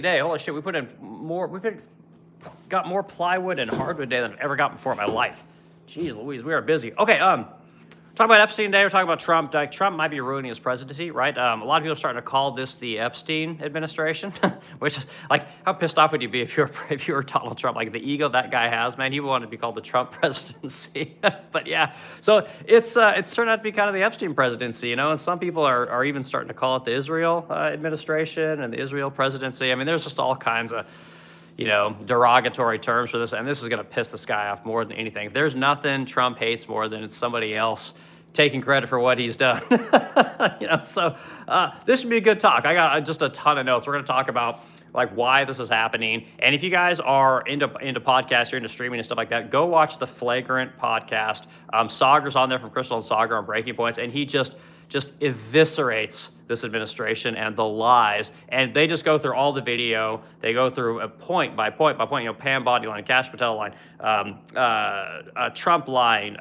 Today, holy shit, we got more plywood and hardwood today than I've ever got before in my life. Jeez Louise, we are busy. Okay, talk about Epstein today, we're talking about Trump. Trump might be ruining his presidency, right? A lot of people are starting to call this the Epstein Administration, which is like, how pissed off would you be if you were Donald Trump? Like the ego that guy has, man, he wanted to be called the Trump presidency. But yeah, so it's turned out to be kind of the Epstein presidency, you know, and some people are even starting to call it the Israel administration and the Israel presidency. I mean, there's just all kinds of, you know, derogatory terms for this, and this is going to piss this guy off more than anything. There's nothing Trump hates more than it's somebody else taking credit for what he's done. You know, so this should be a good talk. I got just a ton of notes. We're going to talk about like why this is happening, and if you guys are into podcasts, you're into streaming and stuff like that, go watch the Flagrant podcast. Sagar's on there from Crystal and Sagar on Breaking Points, and he just eviscerates this administration and the lies. And they just go through all the video. They go through a point by point by point, you know, Pam Bondi line, Cash Patel line, Trump line,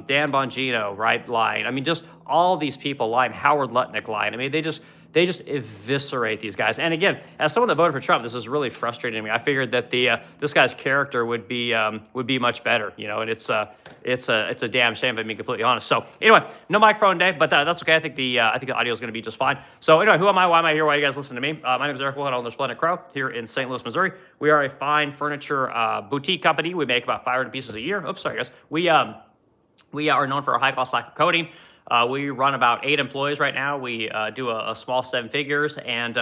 Dan Bongino, right, line. I mean, just all these people lying, Howard Lutnick line. I mean, they just eviscerate these guys. And again, as someone that voted for Trump, this is really frustrating to me. I figured that this guy's character would be much better, you know. And it's a damn shame, if I'm being completely honest. So anyway, no microphone today, but that's okay. I think the audio is going to be just fine. So anyway, who am I? Why am I here? Why you guys listen to me? My name is Eric Wood. I own the Splendic Crow here in St. Louis, Missouri. We are a fine furniture boutique company. We make about 500 pieces a year. Oops, sorry guys. We are known for our high-cost lack of coding. We run about 8 employees right now. We do a small 7 figures, and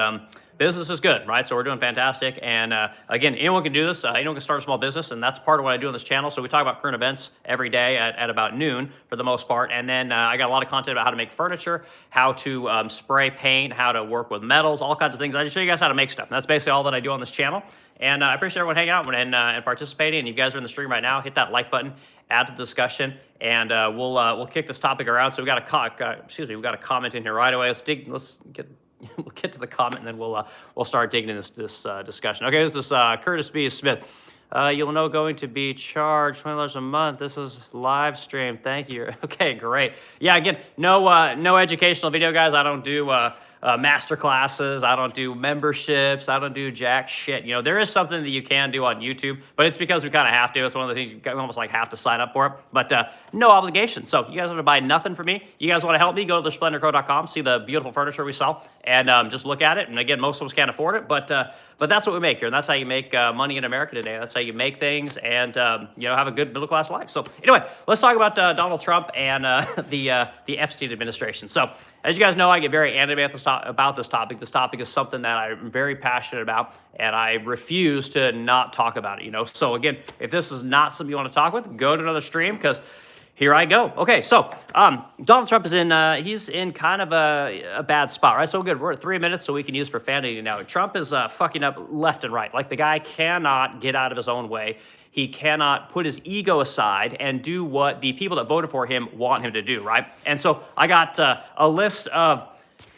business is good, right? So we're doing fantastic. And again, anyone can do this. Anyone can start a small business, and that's part of what I do on this channel. So we talk about current events every day at about noon for the most part. And then I got a lot of content about how to make furniture, how to spray paint, how to work with metals, all kinds of things. I just show you guys how to make stuff. And that's basically all that I do on this channel. And I appreciate everyone hanging out and participating. And you guys are in the stream right now, hit that like button, add to the discussion, and we'll kick this topic around. So we got a comment in here right away. We'll get to the comment, and then we'll start digging in this discussion. Okay, this is Curtis B. Smith. You'll know going to be charged $20 a month. This is live stream. Thank you. Okay, great. Yeah, again, no educational video, guys. I don't do master classes. I don't do memberships. I don't do jack shit. You know, there is something that you can do on YouTube, but it's because we kind of have to. It's one of the things you almost like have to sign up for it, but no obligation. So you guys want to buy nothing from me? You guys want to help me? Go to thesplendorcrow.com, see the beautiful furniture we sell, and just look at it. And again, most of us can't afford it, but that's what we make here, and that's how you make money in America today. That's how you make things and you know, have a good middle class life. So anyway, let's talk about Donald Trump and the Epstein administration. So as you guys know, I get very animated about this topic. This topic is something that I'm very passionate about, and I refuse to not talk about it, you know. So again, if this is not something you want to talk with, go to another stream, because here I go. Okay, so Donald Trump is he's in kind of a bad spot, right? So good, we're at 3 minutes, so we can use profanity now. Trump is fucking up left and right. Like, the guy cannot get out of his own way. He cannot put his ego aside and do what the people that voted for him want him to do, right? And so I got a list of,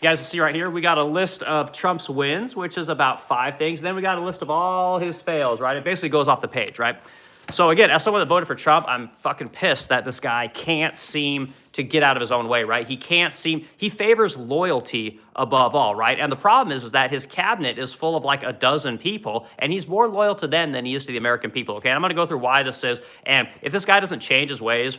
you guys see right here, we got a list of Trump's wins, which is about 5 things. Then we got a list of all his fails, right? It basically goes off the page, right? So again, as someone that voted for Trump, I'm fucking pissed that this guy can't seem to get out of his own way, right? He favors loyalty above all, right? And the problem is that his cabinet is full of like a dozen people, and he's more loyal to them than he is to the American people, okay? And I'm gonna go through why this is, and if this guy doesn't change his ways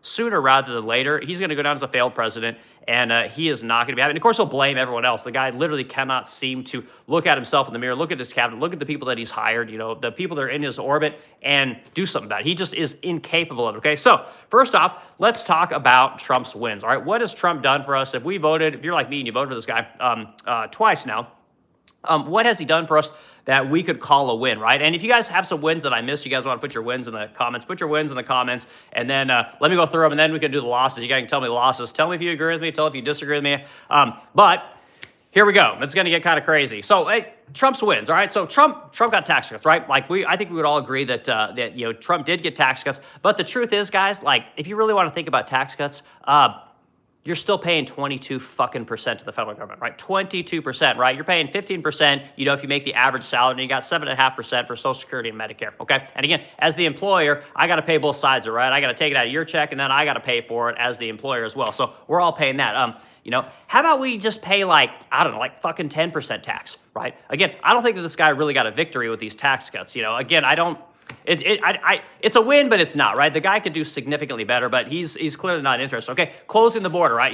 sooner rather than later, he's gonna go down as a failed president, and he is not going to be happy. And of course, he'll blame everyone else. The guy literally cannot seem to look at himself in the mirror, look at his cabinet, look at the people that he's hired, you know, the people that are in his orbit, and do something about it. He just is incapable of it, okay? So first off, let's talk about Trump's wins, all right? What has Trump done for us? If you're like me and you voted for this guy twice now, what has he done for us that we could call a win, right? And if you guys have some wins that I missed, you guys want to put your wins in the comments, put your wins in the comments, and then let me go through them, and then we can do the losses. You guys can tell me the losses. Tell me if you agree with me. Tell me if you disagree with me. But here we go. It's going to get kind of crazy. So, hey, Trump's wins, all right? So Trump got tax cuts, right? Like, I think we would all agree that you know, Trump did get tax cuts. But the truth is, guys, like, if you really want to think about tax cuts, you're still paying 22% to the federal government, right? 22%, right? You're paying 15%, you know, if you make the average salary, and you got 7.5% for Social Security and Medicare, okay? And again, as the employer, I got to pay both sides of it, right? I got to take it out of your check, and then I got to pay for it as the employer as well. So we're all paying that. How about we just pay like, I don't know, like fucking 10% tax, right? Again, I don't think that this guy really got a victory with these tax cuts. Again, I don't. It's a win, but it's not, right? The guy could do significantly better, but he's clearly not interested. Okay, closing the border, right?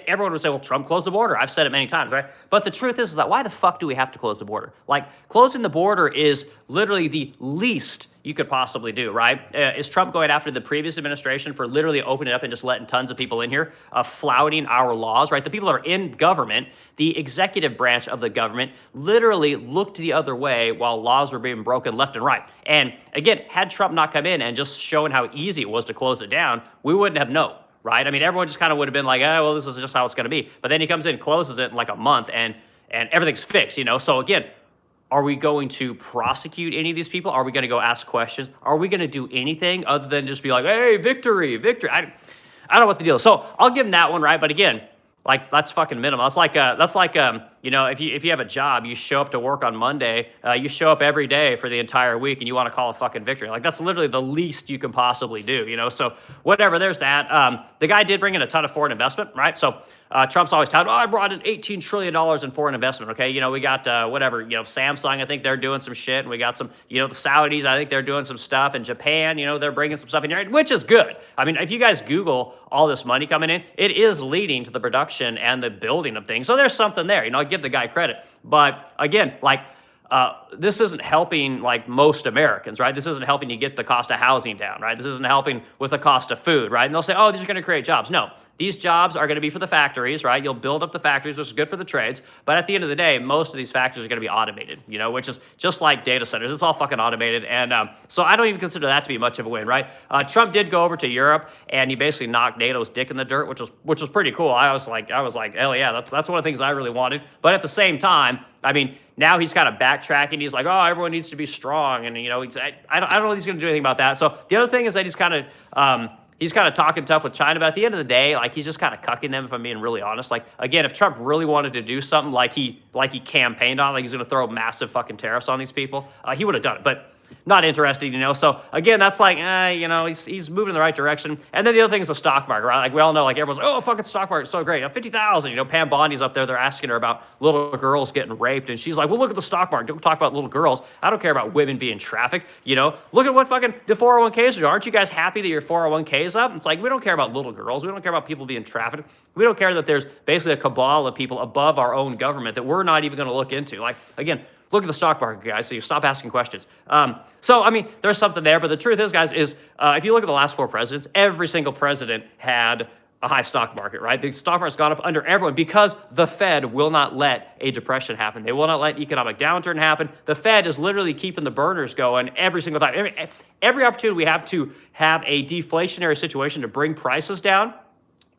Everyone would say, well, Trump closed the border. I've said it many times, right? But the truth is that why the fuck do we have to close the border? Like, closing the border is literally the least you could possibly do, right? Is Trump going after the previous administration for literally opening it up and just letting tons of people in here, flouting our laws, right? The people that are in government, the executive branch of the government, literally looked the other way while laws were being broken left and right. And again, had Trump not come in and just shown how easy it was to close it down, we wouldn't have known, right? I mean, everyone just kind of would have been like, oh, well, this is just how it's going to be. But then he comes in, closes it in like a month, and everything's fixed, So again, are we going to prosecute any of these people? Are we going to go ask questions? Are we going to do anything other than just be like, hey, victory, victory? I don't know what the deal is. So I'll give him that one, right? But again, like, that's fucking minimal. That's like if you have a job, you show up to work on Monday, you show up every day for the entire week, and you want to call a fucking victory. Like, that's literally the least you can possibly do, So whatever, there's that. The guy did bring in a ton of foreign investment, right? So Trump's always touted, I brought in $18 trillion in foreign investment, okay? We got, Samsung, I think they're doing some shit, and we got some, the Saudis, I think they're doing some stuff, and Japan, they're bringing some stuff in here, which is good. I mean, if you guys Google all this money coming in, it is leading to the production and the building of things. So there's something there, I give the guy credit. But again, this isn't helping most Americans, right? This isn't helping you get the cost of housing down, right? This isn't helping with the cost of food, right? And they'll say, oh, these are going to create jobs. No, these jobs are going to be for the factories, right? You'll build up the factories, which is good for the trades. But at the end of the day, most of these factories are going to be automated, which is just like data centers. It's all fucking automated. And so I don't even consider that to be much of a win, right? Trump did go over to Europe, and he basically knocked NATO's dick in the dirt, which was pretty cool. I was like, hell yeah, that's one of the things I really wanted. But at the same time, I mean, now he's kind of backtracking. He's like, oh, everyone needs to be strong. And, I don't know if he's going to do anything about that. So the other thing is that he's kind of talking tough with China. But at the end of the day, he's just kind of cucking them, if I'm being really honest. Again, if Trump really wanted to do something like he campaigned on, he's going to throw massive fucking tariffs on these people, he would have done it. But not interested, So again, that's he's moving in the right direction. And then the other thing is the stock market, right? We all know, everyone's like, oh, fucking stock market's so great. 50,000, Pam Bondi's up there. They're asking her about little girls getting raped. And she's like, well, look at the stock market. Don't talk about little girls. I don't care about women being trafficked, Look at what fucking the 401ks are. Aren't you guys happy that your 401k is up? It's like, we don't care about little girls. We don't care about people being trafficked. We don't care that there's basically a cabal of people above our own government that we're not even going to look into. Again, look at the stock market, guys, so you stop asking questions. So, I mean, there's something there, but the truth is, guys, if you look at the last 4 presidents, every single president had a high stock market, right? The stock market's gone up under everyone because the Fed will not let a depression happen. They will not let economic downturn happen. The Fed is literally keeping the burners going every single time. Every opportunity we have to have a deflationary situation to bring prices down,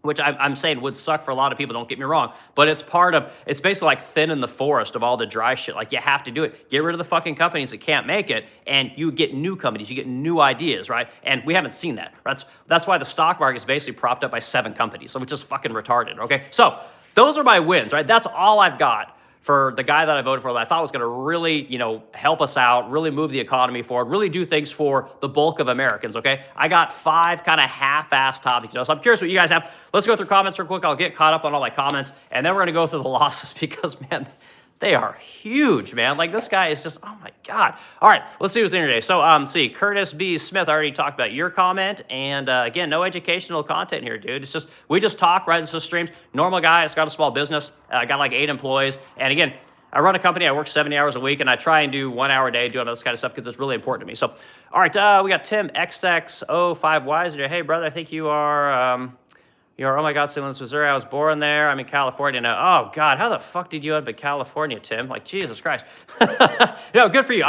which I'm saying would suck for a lot of people, don't get me wrong, but it's basically like thinning the forest of all the dry shit. You have to do it. Get rid of the fucking companies that can't make it, and you get new companies, you get new ideas, right? And we haven't seen that. That's why the stock market is basically propped up by 7 companies, so which is fucking retarded, okay? So those are my wins, right? That's all I've got for the guy that I voted for that I thought was going to really, help us out, really move the economy forward, really do things for the bulk of Americans, okay? I got 5 kind of half-assed topics, So I'm curious what you guys have. Let's go through comments real quick. I'll get caught up on all my comments, and then we're going to go through the losses because, man, they are huge, man. This guy is just, oh my God. All right, let's see who's in here today. So, see, Curtis B. Smith, I already talked about your comment. And again, no educational content here, dude. We just talk, right? This is streams. Normal guy, it's got a small business. I got 8 employees. And again, I run a company. I work 70 hours a week, and I try and do 1 hour a day doing all this kind of stuff because it's really important to me. So, all right, we got Tim XX05Y. Hey, brother, I think you are... oh my God, St. Louis, Missouri. I was born there. I'm in California now. Oh God, how the fuck did you end up in California, Tim? Jesus Christ. Good for you.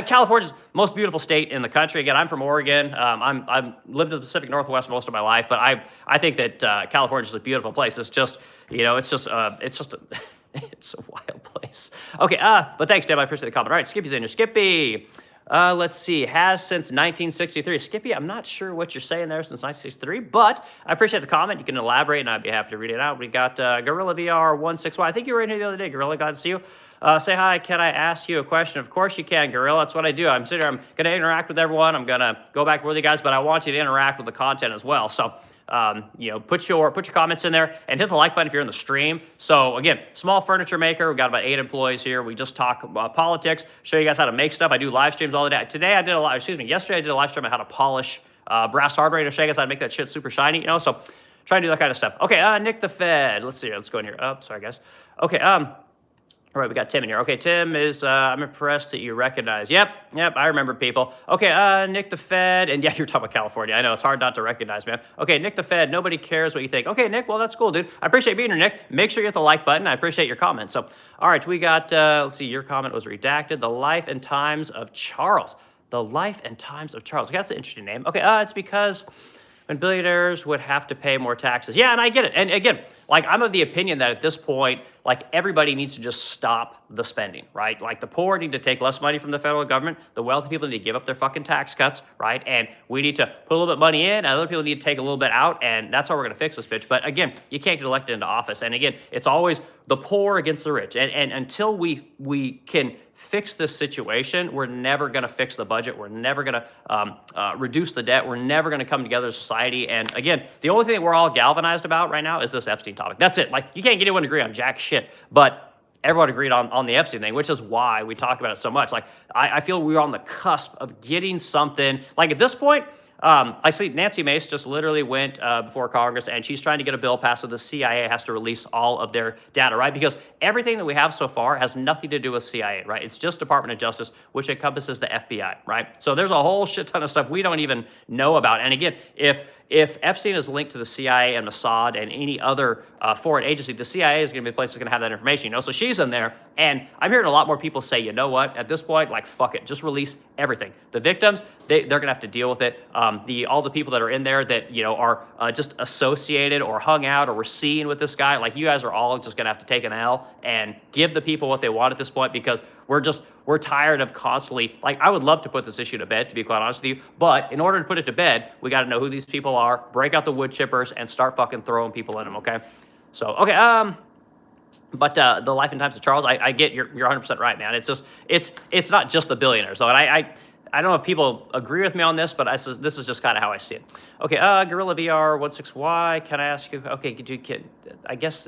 California's the most beautiful state in the country. Again, I'm from Oregon. I've lived in the Pacific Northwest most of my life, but I think that California's a beautiful place. It's just, it's a wild place. Okay, but thanks, Tim. I appreciate the comment. All right, Skippy's in here. Skippy. Let's see, has since 1963. Skippy, I'm not sure what you're saying there since 1963, but I appreciate the comment. You can elaborate, and I'd be happy to read it out. We got Gorilla VR16Y. I think you were in here the other day, Gorilla. Glad to see you. Say hi. Can I ask you a question? Of course you can, Gorilla. That's what I do. I'm going to interact with everyone. I'm going to go back with you guys, but I want you to interact with the content as well. So you know, put your comments in there and hit the like button if you're in the stream. So again, small furniture maker. We've got about 8 employees here. We just talk about politics, show you guys how to make stuff. I do live streams all the day. Yesterday I did a live stream on how to polish brass hardware to show you guys how to make that shit super shiny, you know. So try and do that kind of stuff. Okay, Nick the Fed. Let's see here. Let's go in here. Oh, sorry guys. Okay, all right, we got Tim in here. Okay, Tim is, I'm impressed that you recognize. Yep, I remember people. Okay, Nick the Fed, and yeah, you're talking about California. I know, it's hard not to recognize, man. Okay, Nick the Fed, nobody cares what you think. Okay, Nick, well, that's cool, dude. I appreciate being here, Nick. Make sure you hit the like button. I appreciate your comment. So, all right, we got, let's see, your comment was redacted. The Life and Times of Charles. The Life and Times of Charles. Okay, that's an interesting name. Okay, it's because when billionaires would have to pay more taxes. Yeah, and I get it. And again, like, I'm of the opinion that at this point, like, everybody needs to just stop the spending, right? Like, the poor need to take less money from the federal government. The wealthy people need to give up their fucking tax cuts, right? And we need to put a little bit of money in, and other people need to take a little bit out, and that's how we're going to fix this bitch. But again, you can't get elected into office. And again, it's always the poor against the rich. And until we can fix this situation, we're never going to fix the budget. We're never going to reduce the debt. We're never going to come together as a society. And again, the only thing we're all galvanized about right now is this Epstein topic. That's it. Like, you can't get anyone to agree on jack shit. But everyone agreed on the Epstein thing, which is why we talk about it so much. Like, I feel we're on the cusp of getting something. Like, at this point, I see Nancy Mace just literally went before Congress, and she's trying to get a bill passed so the CIA has to release all of their data, right? Because everything that we have so far has nothing to do with CIA, right? It's just Department of Justice, which encompasses the FBI, right? So there's a whole shit ton of stuff we don't even know about. And again, if Epstein is linked to the CIA and Mossad and any other foreign agency, the CIA is going to be the place that's going to have that information, you know? So she's in there, and I'm hearing a lot more people say, you know what, at this point, like, fuck it, just release everything. The victims, they're going to have to deal with it. All the people that are in there that, you know, are just associated or hung out or were seen with this guy, like, you guys are all just going to have to take an L and give the people what they want at this point, because we're tired of constantly, like, I would love to put this issue to bed, to be quite honest with you, but in order to put it to bed, we got to know who these people are, break out the wood chippers, and start fucking throwing people in them, okay? So, okay, but the Life and Times of Charles, I get you're 100% right, man. It's just, it's not just the billionaires, though, and I don't know if people agree with me on this, but this is just kind of how I see it. Okay, Gorilla VR 16Y, can I ask you? Okay, dude, I guess,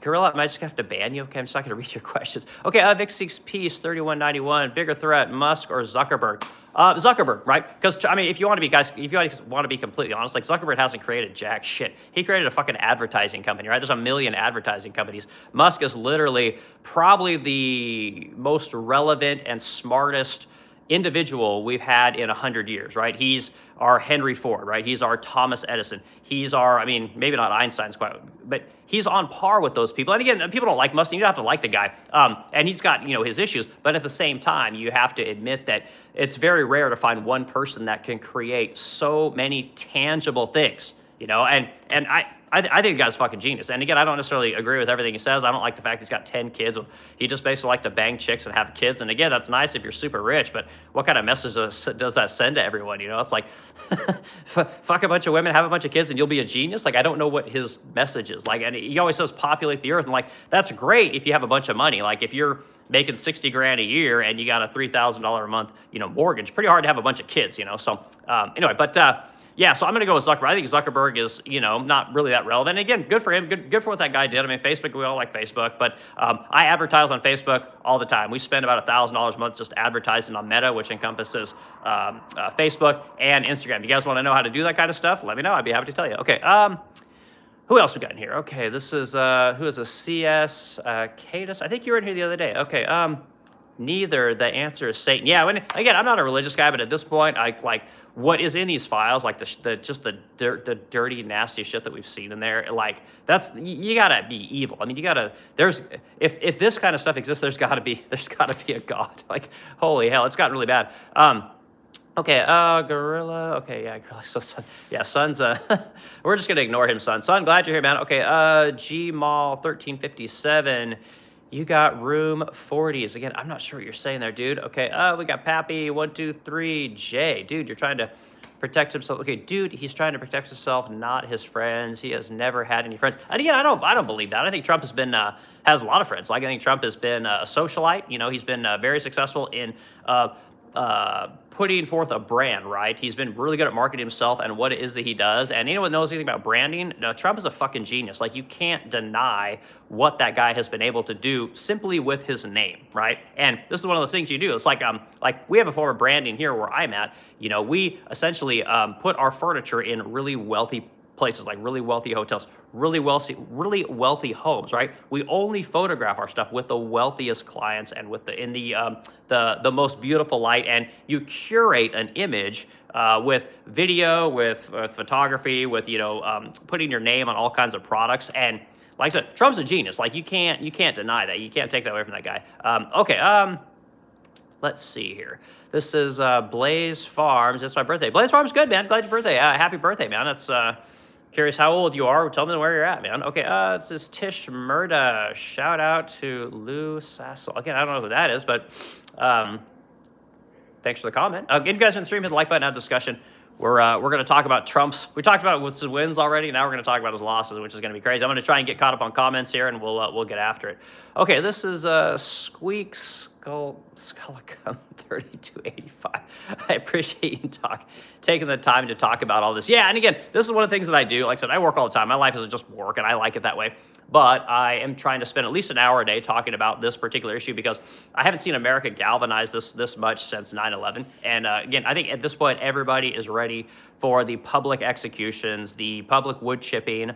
Gorilla, I might just have to ban you. Okay, I'm just not going to read your questions. Okay, Vic Seeks Peace 3191, bigger threat, Musk or Zuckerberg? Zuckerberg, right? Because, I mean, if you want to be completely honest, like, Zuckerberg hasn't created jack shit. He created a fucking advertising company, right? There's a million advertising companies. Musk is literally probably the most relevant and smartest individual we've had in 100 years, right? He's our Henry Ford, right? He's our Thomas Edison. He's our, I mean, maybe not Einstein's quite, but he's on par with those people. And again, people don't like Musk. You don't have to like the guy. And he's got, you know, his issues. But at the same time, you have to admit that it's very rare to find one person that can create so many tangible things, you know? And I think the guy's fucking genius. And again, I don't necessarily agree with everything he says. I don't like the fact he's got 10 kids. He just basically likes to bang chicks and have kids. And again, that's nice if you're super rich, but what kind of message does that send to everyone? You know, it's like, fuck a bunch of women, have a bunch of kids, and you'll be a genius. Like, I don't know what his message is. Like, and he always says populate the earth. And like, that's great if you have a bunch of money. Like, if you're making 60 grand a year and you got a $3,000 a month, you know, mortgage, pretty hard to have a bunch of kids, you know? So anyway, but, yeah, so I'm going to go with Zuckerberg. I think Zuckerberg is, you know, not really that relevant. And again, good for him. Good for what that guy did. I mean, Facebook, we all like Facebook, but I advertise on Facebook all the time. We spend about $1,000 a month just advertising on Meta, which encompasses Facebook and Instagram. If you guys want to know how to do that kind of stuff, let me know. I'd be happy to tell you. Okay, who else we got in here? Okay, this is, who is a CS Cadus? I think you were in here the other day. Okay, neither. The answer is Satan. Yeah, again, I'm not a religious guy, but at this point, I like what is in these files, like the dirty, nasty shit that we've seen in there. Like, that's, you gotta be evil. I mean, you gotta. If this kind of stuff exists, there's gotta be a God. Like, holy hell, it's gotten really bad. Okay, Gorilla. Okay, yeah, Gorilla. So, Son, yeah, Son's. We're just gonna ignore him, Son. Son, glad you're here, man. Okay, Gmall 1357. You got room 40s. Again, I'm not sure what you're saying there, dude. Okay, we got Pappy 123 J. Dude, you're trying to protect himself. Okay, dude, he's trying to protect himself, not his friends. He has never had any friends. And again, I don't believe that. I think Trump has has a lot of friends. Like, I think Trump has been a socialite. You know, he's been very successful in putting forth a brand, right? He's been really good at marketing himself and what it is that he does. And anyone knows anything about branding, Trump is a fucking genius. Like, you can't deny what that guy has been able to do simply with his name, right? And this is one of those things you do. It's like we have a form of branding here where I'm at. We essentially put our furniture in really wealthy places, like really wealthy hotels, really wealthy homes, right? We only photograph our stuff with the wealthiest clients and with the most beautiful light, and you curate an image with video, with photography, with putting your name on all kinds of products. And like I said, Trump's a genius. Like, you can't deny that. You can't take that away from that guy. Okay. Let's see here. This is Blaze Farms. It's my birthday. Blaze Farms, good, man. Glad your birthday. Happy birthday, man. That's curious how old you are. Tell me where you're at, man. Okay, this is Tish Murda. Shout out to Lou Sassel. Again, I don't know who that is, but thanks for the comment. If you guys are in the stream, hit the like button, have discussion. We're going to talk about Trump's. We talked about his wins already. Now we're going to talk about his losses, which is going to be crazy. I'm going to try and get caught up on comments here, and we'll get after it. Okay, this is Squeak Skullicum 3285. I appreciate you taking the time to talk about all this. Yeah, and again, this is one of the things that I do. Like I said, I work all the time. My life is just work, and I like it that way. But I am trying to spend at least an hour a day talking about this particular issue because I haven't seen America galvanize this much since 9/11. And again, I think at this point, everybody is ready for the public executions, the public wood chipping,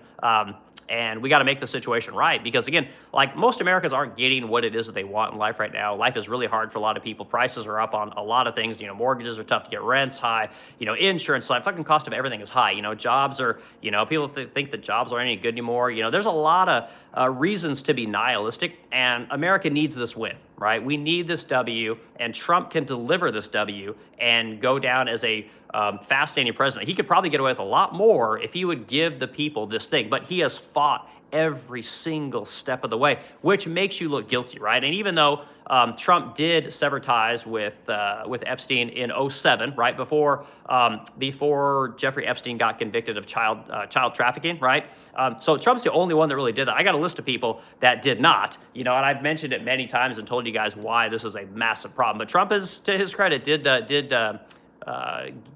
and we got to make the situation right because, again, like most Americans aren't getting what it is that they want in life right now. Life is really hard for a lot of people. Prices are up on a lot of things. Mortgages are tough to get, rent's high. Insurance, like fucking cost of everything is high. Jobs are, people think that jobs aren't any good anymore. There's a lot of reasons to be nihilistic, and America needs this win, right? We need this W, and Trump can deliver this W and go down as a fascinating president. He could probably get away with a lot more if he would give the people this thing, but he has fought every single step of the way, which makes you look guilty, right? And even though Trump did sever ties with Epstein in 2007, right before Jeffrey Epstein got convicted of child trafficking, right? So Trump's the only one that really did that. I got a list of people that did not, and I've mentioned it many times and told you guys why this is a massive problem. But Trump, is to his credit, did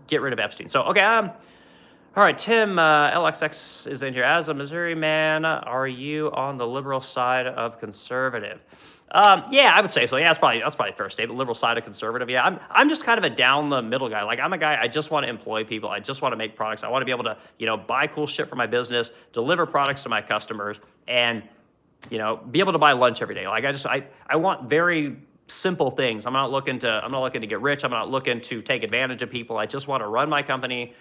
get rid of Epstein. So okay, all right, Tim LXX is in here. As a Missouri man, are you on the liberal side of conservative? Yeah, I would say so. Yeah, that's probably a fair statement. Liberal side of conservative. Yeah, I'm just kind of a down the middle guy. Like, I'm a guy, I just want to employ people. I just want to make products. I want to be able to, buy cool shit for my business, deliver products to my customers, and, be able to buy lunch every day. Like, I want very simple things. I'm not looking to get rich. I'm not looking to take advantage of people. I just want to run my company,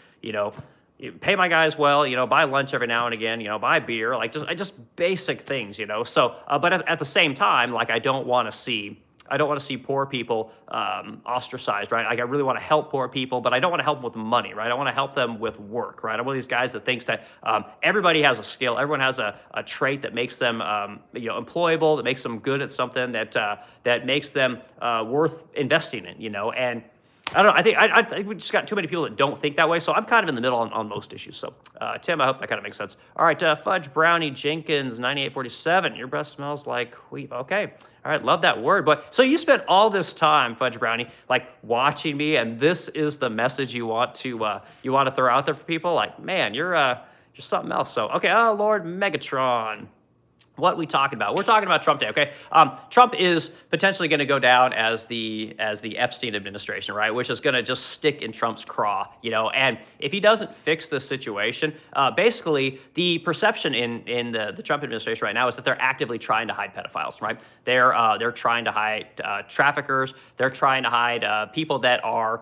pay my guys well, buy lunch every now and again, buy beer, like just basic things, So, but at the same time, like, I don't want to see poor people ostracized, right? Like, I really want to help poor people, but I don't want to help them with money, right? I want to help them with work, right? I'm one of these guys that thinks that everybody has a skill, everyone has a trait that makes them, employable, that makes them good at something, that makes them worth investing in, and I don't know. I think we just got too many people that don't think that way. So I'm kind of in the middle on most issues. So, Tim, I hope that kind of makes sense. All right, Fudge Brownie Jenkins, 9847. Your breath smells like wheat. Okay. All right, love that word. But so you spent all this time, Fudge Brownie, like watching me, and this is the message you want to throw out there for people. Like, man, you're something else. So, okay, Lord Megatron. What are we talking about? We're talking about Trump Day, okay? Trump is potentially going to go down as the Epstein administration, right? Which is going to just stick in Trump's craw, And if he doesn't fix this situation, basically the perception in the Trump administration right now is that they're actively trying to hide pedophiles, right? They're trying to hide traffickers. They're trying to hide people that are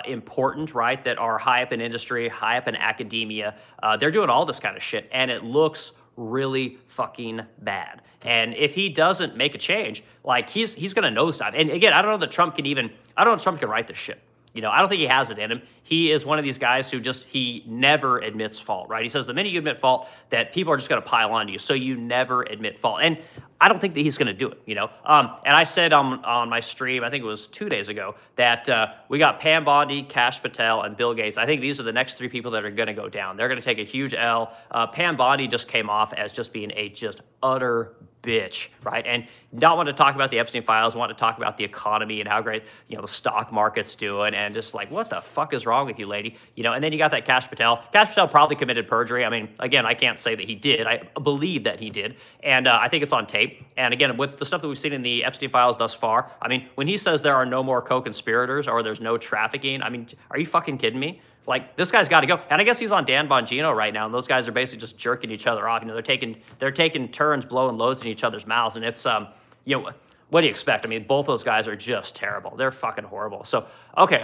important, right? That are high up in industry, high up in academia. They're doing all this kind of shit, and it looks really fucking bad. And if he doesn't make a change, like he's going to nosedive. And again, I don't know that Trump can write this shit. I don't think he has it in him. He is one of these guys who he never admits fault, right? He says the minute you admit fault, that people are just going to pile on you. So you never admit fault. And I don't think that he's going to do it, And I said on my stream, I think it was 2 days ago, that we got Pam Bondi, Kash Patel, and Bill Gates. I think these are the next 3 people that are going to go down. They're going to take a huge L. Pam Bondi just came off as just being a just utter bitch, right? And not want to talk about the Epstein files, want to talk about the economy and how great, the stock market's doing, and just like, what the fuck is wrong with you, lady? And then you got that Kash Patel. Kash Patel probably committed perjury. I mean, again, I can't say that he did. I believe that he did, and I think it's on tape. And again, with the stuff that we've seen in the Epstein files thus far, I mean, when he says there are no more co-conspirators or there's no trafficking, I mean, are you fucking kidding me? Like, this guy's got to go. And I guess he's on Dan Bongino right now, and those guys are basically just jerking each other off. They're taking turns blowing loads in each other's mouths, and it's what do you expect? I mean, both those guys are just terrible. They're fucking horrible. So, okay,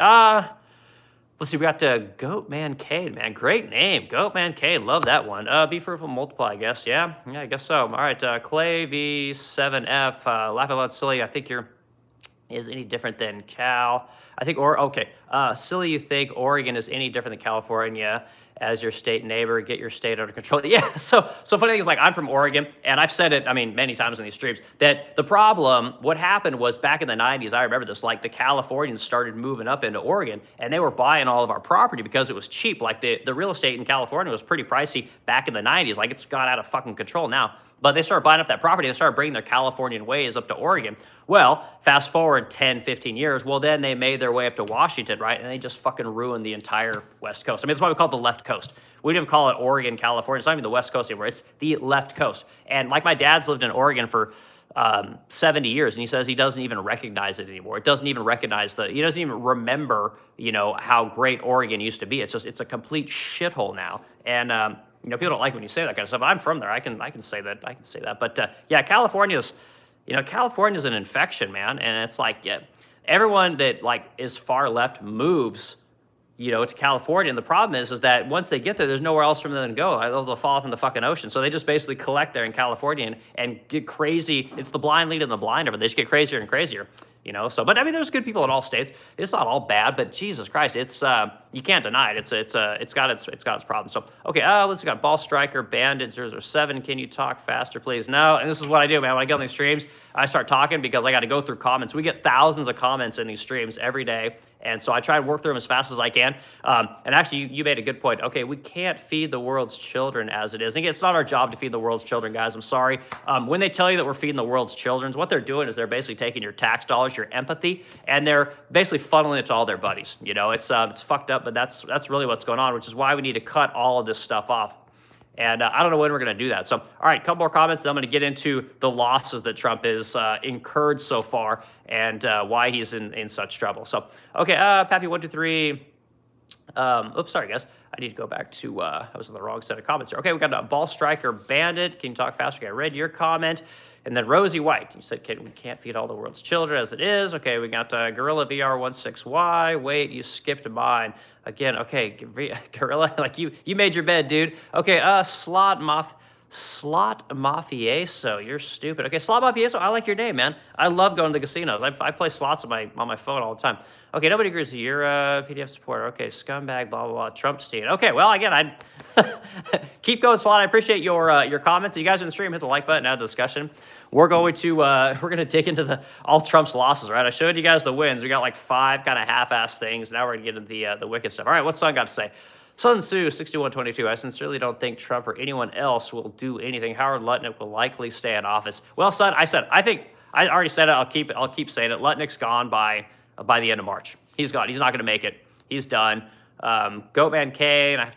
let's see. We got Goatman Cade, man. Great name, Goatman Cade. Love that one. Be fruitful, multiply, I guess. Yeah, I guess so. All right, Clay V7F. Laughing Loud Silly. I think is any different than Cal. I think, silly you think Oregon is any different than California as your state neighbor, get your state under control. Yeah, so funny thing is, like, I'm from Oregon, and I've said it, I mean, many times in these streams, that the problem, what happened was back in the 90s, I remember this, like, the Californians started moving up into Oregon, and they were buying all of our property because it was cheap. Like, the real estate in California was pretty pricey back in the 90s. Like, it's got out of fucking control now. But they started buying up that property. They started bringing their Californian ways up to Oregon. Well, fast forward 10, 15 years. Well, then they made their way up to Washington, right? And they just fucking ruined the entire West Coast. I mean, that's why we call it the left coast. We didn't call it Oregon, California. It's not even the West Coast anymore. It's the left coast. And like my dad's lived in Oregon for 70 years, and he says he doesn't even recognize it anymore. It doesn't even recognize he doesn't even remember, how great Oregon used to be. It's a complete shithole now. And, people don't like when you say that kind of stuff. I'm from there. I can say that. But yeah, California's an infection, man. And it's like, yeah, everyone that like is far left moves, to California. And the problem is that once they get there, there's nowhere else for them to go. They'll fall off in the fucking ocean. So they just basically collect there in California and get crazy. It's the blind leading the blind over. They just get crazier and crazier. So, but I mean, there's good people in all states. It's not all bad, but Jesus Christ, it's you can't deny it. It's got its problems. So, okay, let's got Ball Striker, Bandit 007. Can you talk faster, please? No, and this is what I do, man. When I get on these streams, I start talking because I got to go through comments. We get thousands of comments in these streams every day. And so I try to work through them as fast as I can. And actually, you made a good point. Okay, we can't feed the world's children as it is. And again, it's not our job to feed the world's children, guys. I'm sorry. When they tell you that we're feeding the world's children, what they're doing is they're basically taking your tax dollars, your empathy, and they're basically funneling it to all their buddies. It's fucked up, but that's really what's going on, which is why we need to cut all of this stuff off. And I don't know when we're going to do that. So, all right, a couple more comments. Then I'm going to get into the losses that Trump has incurred so far and why he's in such trouble. So, okay, Pappy123. Oops, sorry, guys. I need to go back to, I was in the wrong set of comments here. Okay, we got a Ball Striker Bandit. Can you talk faster? Okay, I read your comment. And then Rosie White, you said we can't feed all the world's children as it is. Okay, we got Gorilla VR16Y. Wait, you skipped mine. Again, okay, Gorilla, like you made your bed, dude. Okay, Slot Mafioso, you're stupid. Okay, Slot Mafioso, I like your name, man. I love going to the casinos. I play slots on my phone all the time. Okay, nobody agrees with you. You're a PDF supporter. Okay, scumbag, blah, blah, blah, Trumpstein. Okay, well, again, I keep going, Slot. I appreciate your comments. You guys in the stream, hit the like button, add discussion. We're going to dig into all Trump's losses, right? I showed you guys the wins. We got like 5 kind of half-assed things. Now we're going to get into the wicked stuff. All right, what's Sun got to say? Sun Tzu, 6122. I sincerely don't think Trump or anyone else will do anything. Howard Lutnick will likely stay in office. Well, Sun, I already said it. I'll keep saying it. Lutnick's gone by the end of March. He's gone. He's not going to make it. He's done. Goatman K, and I have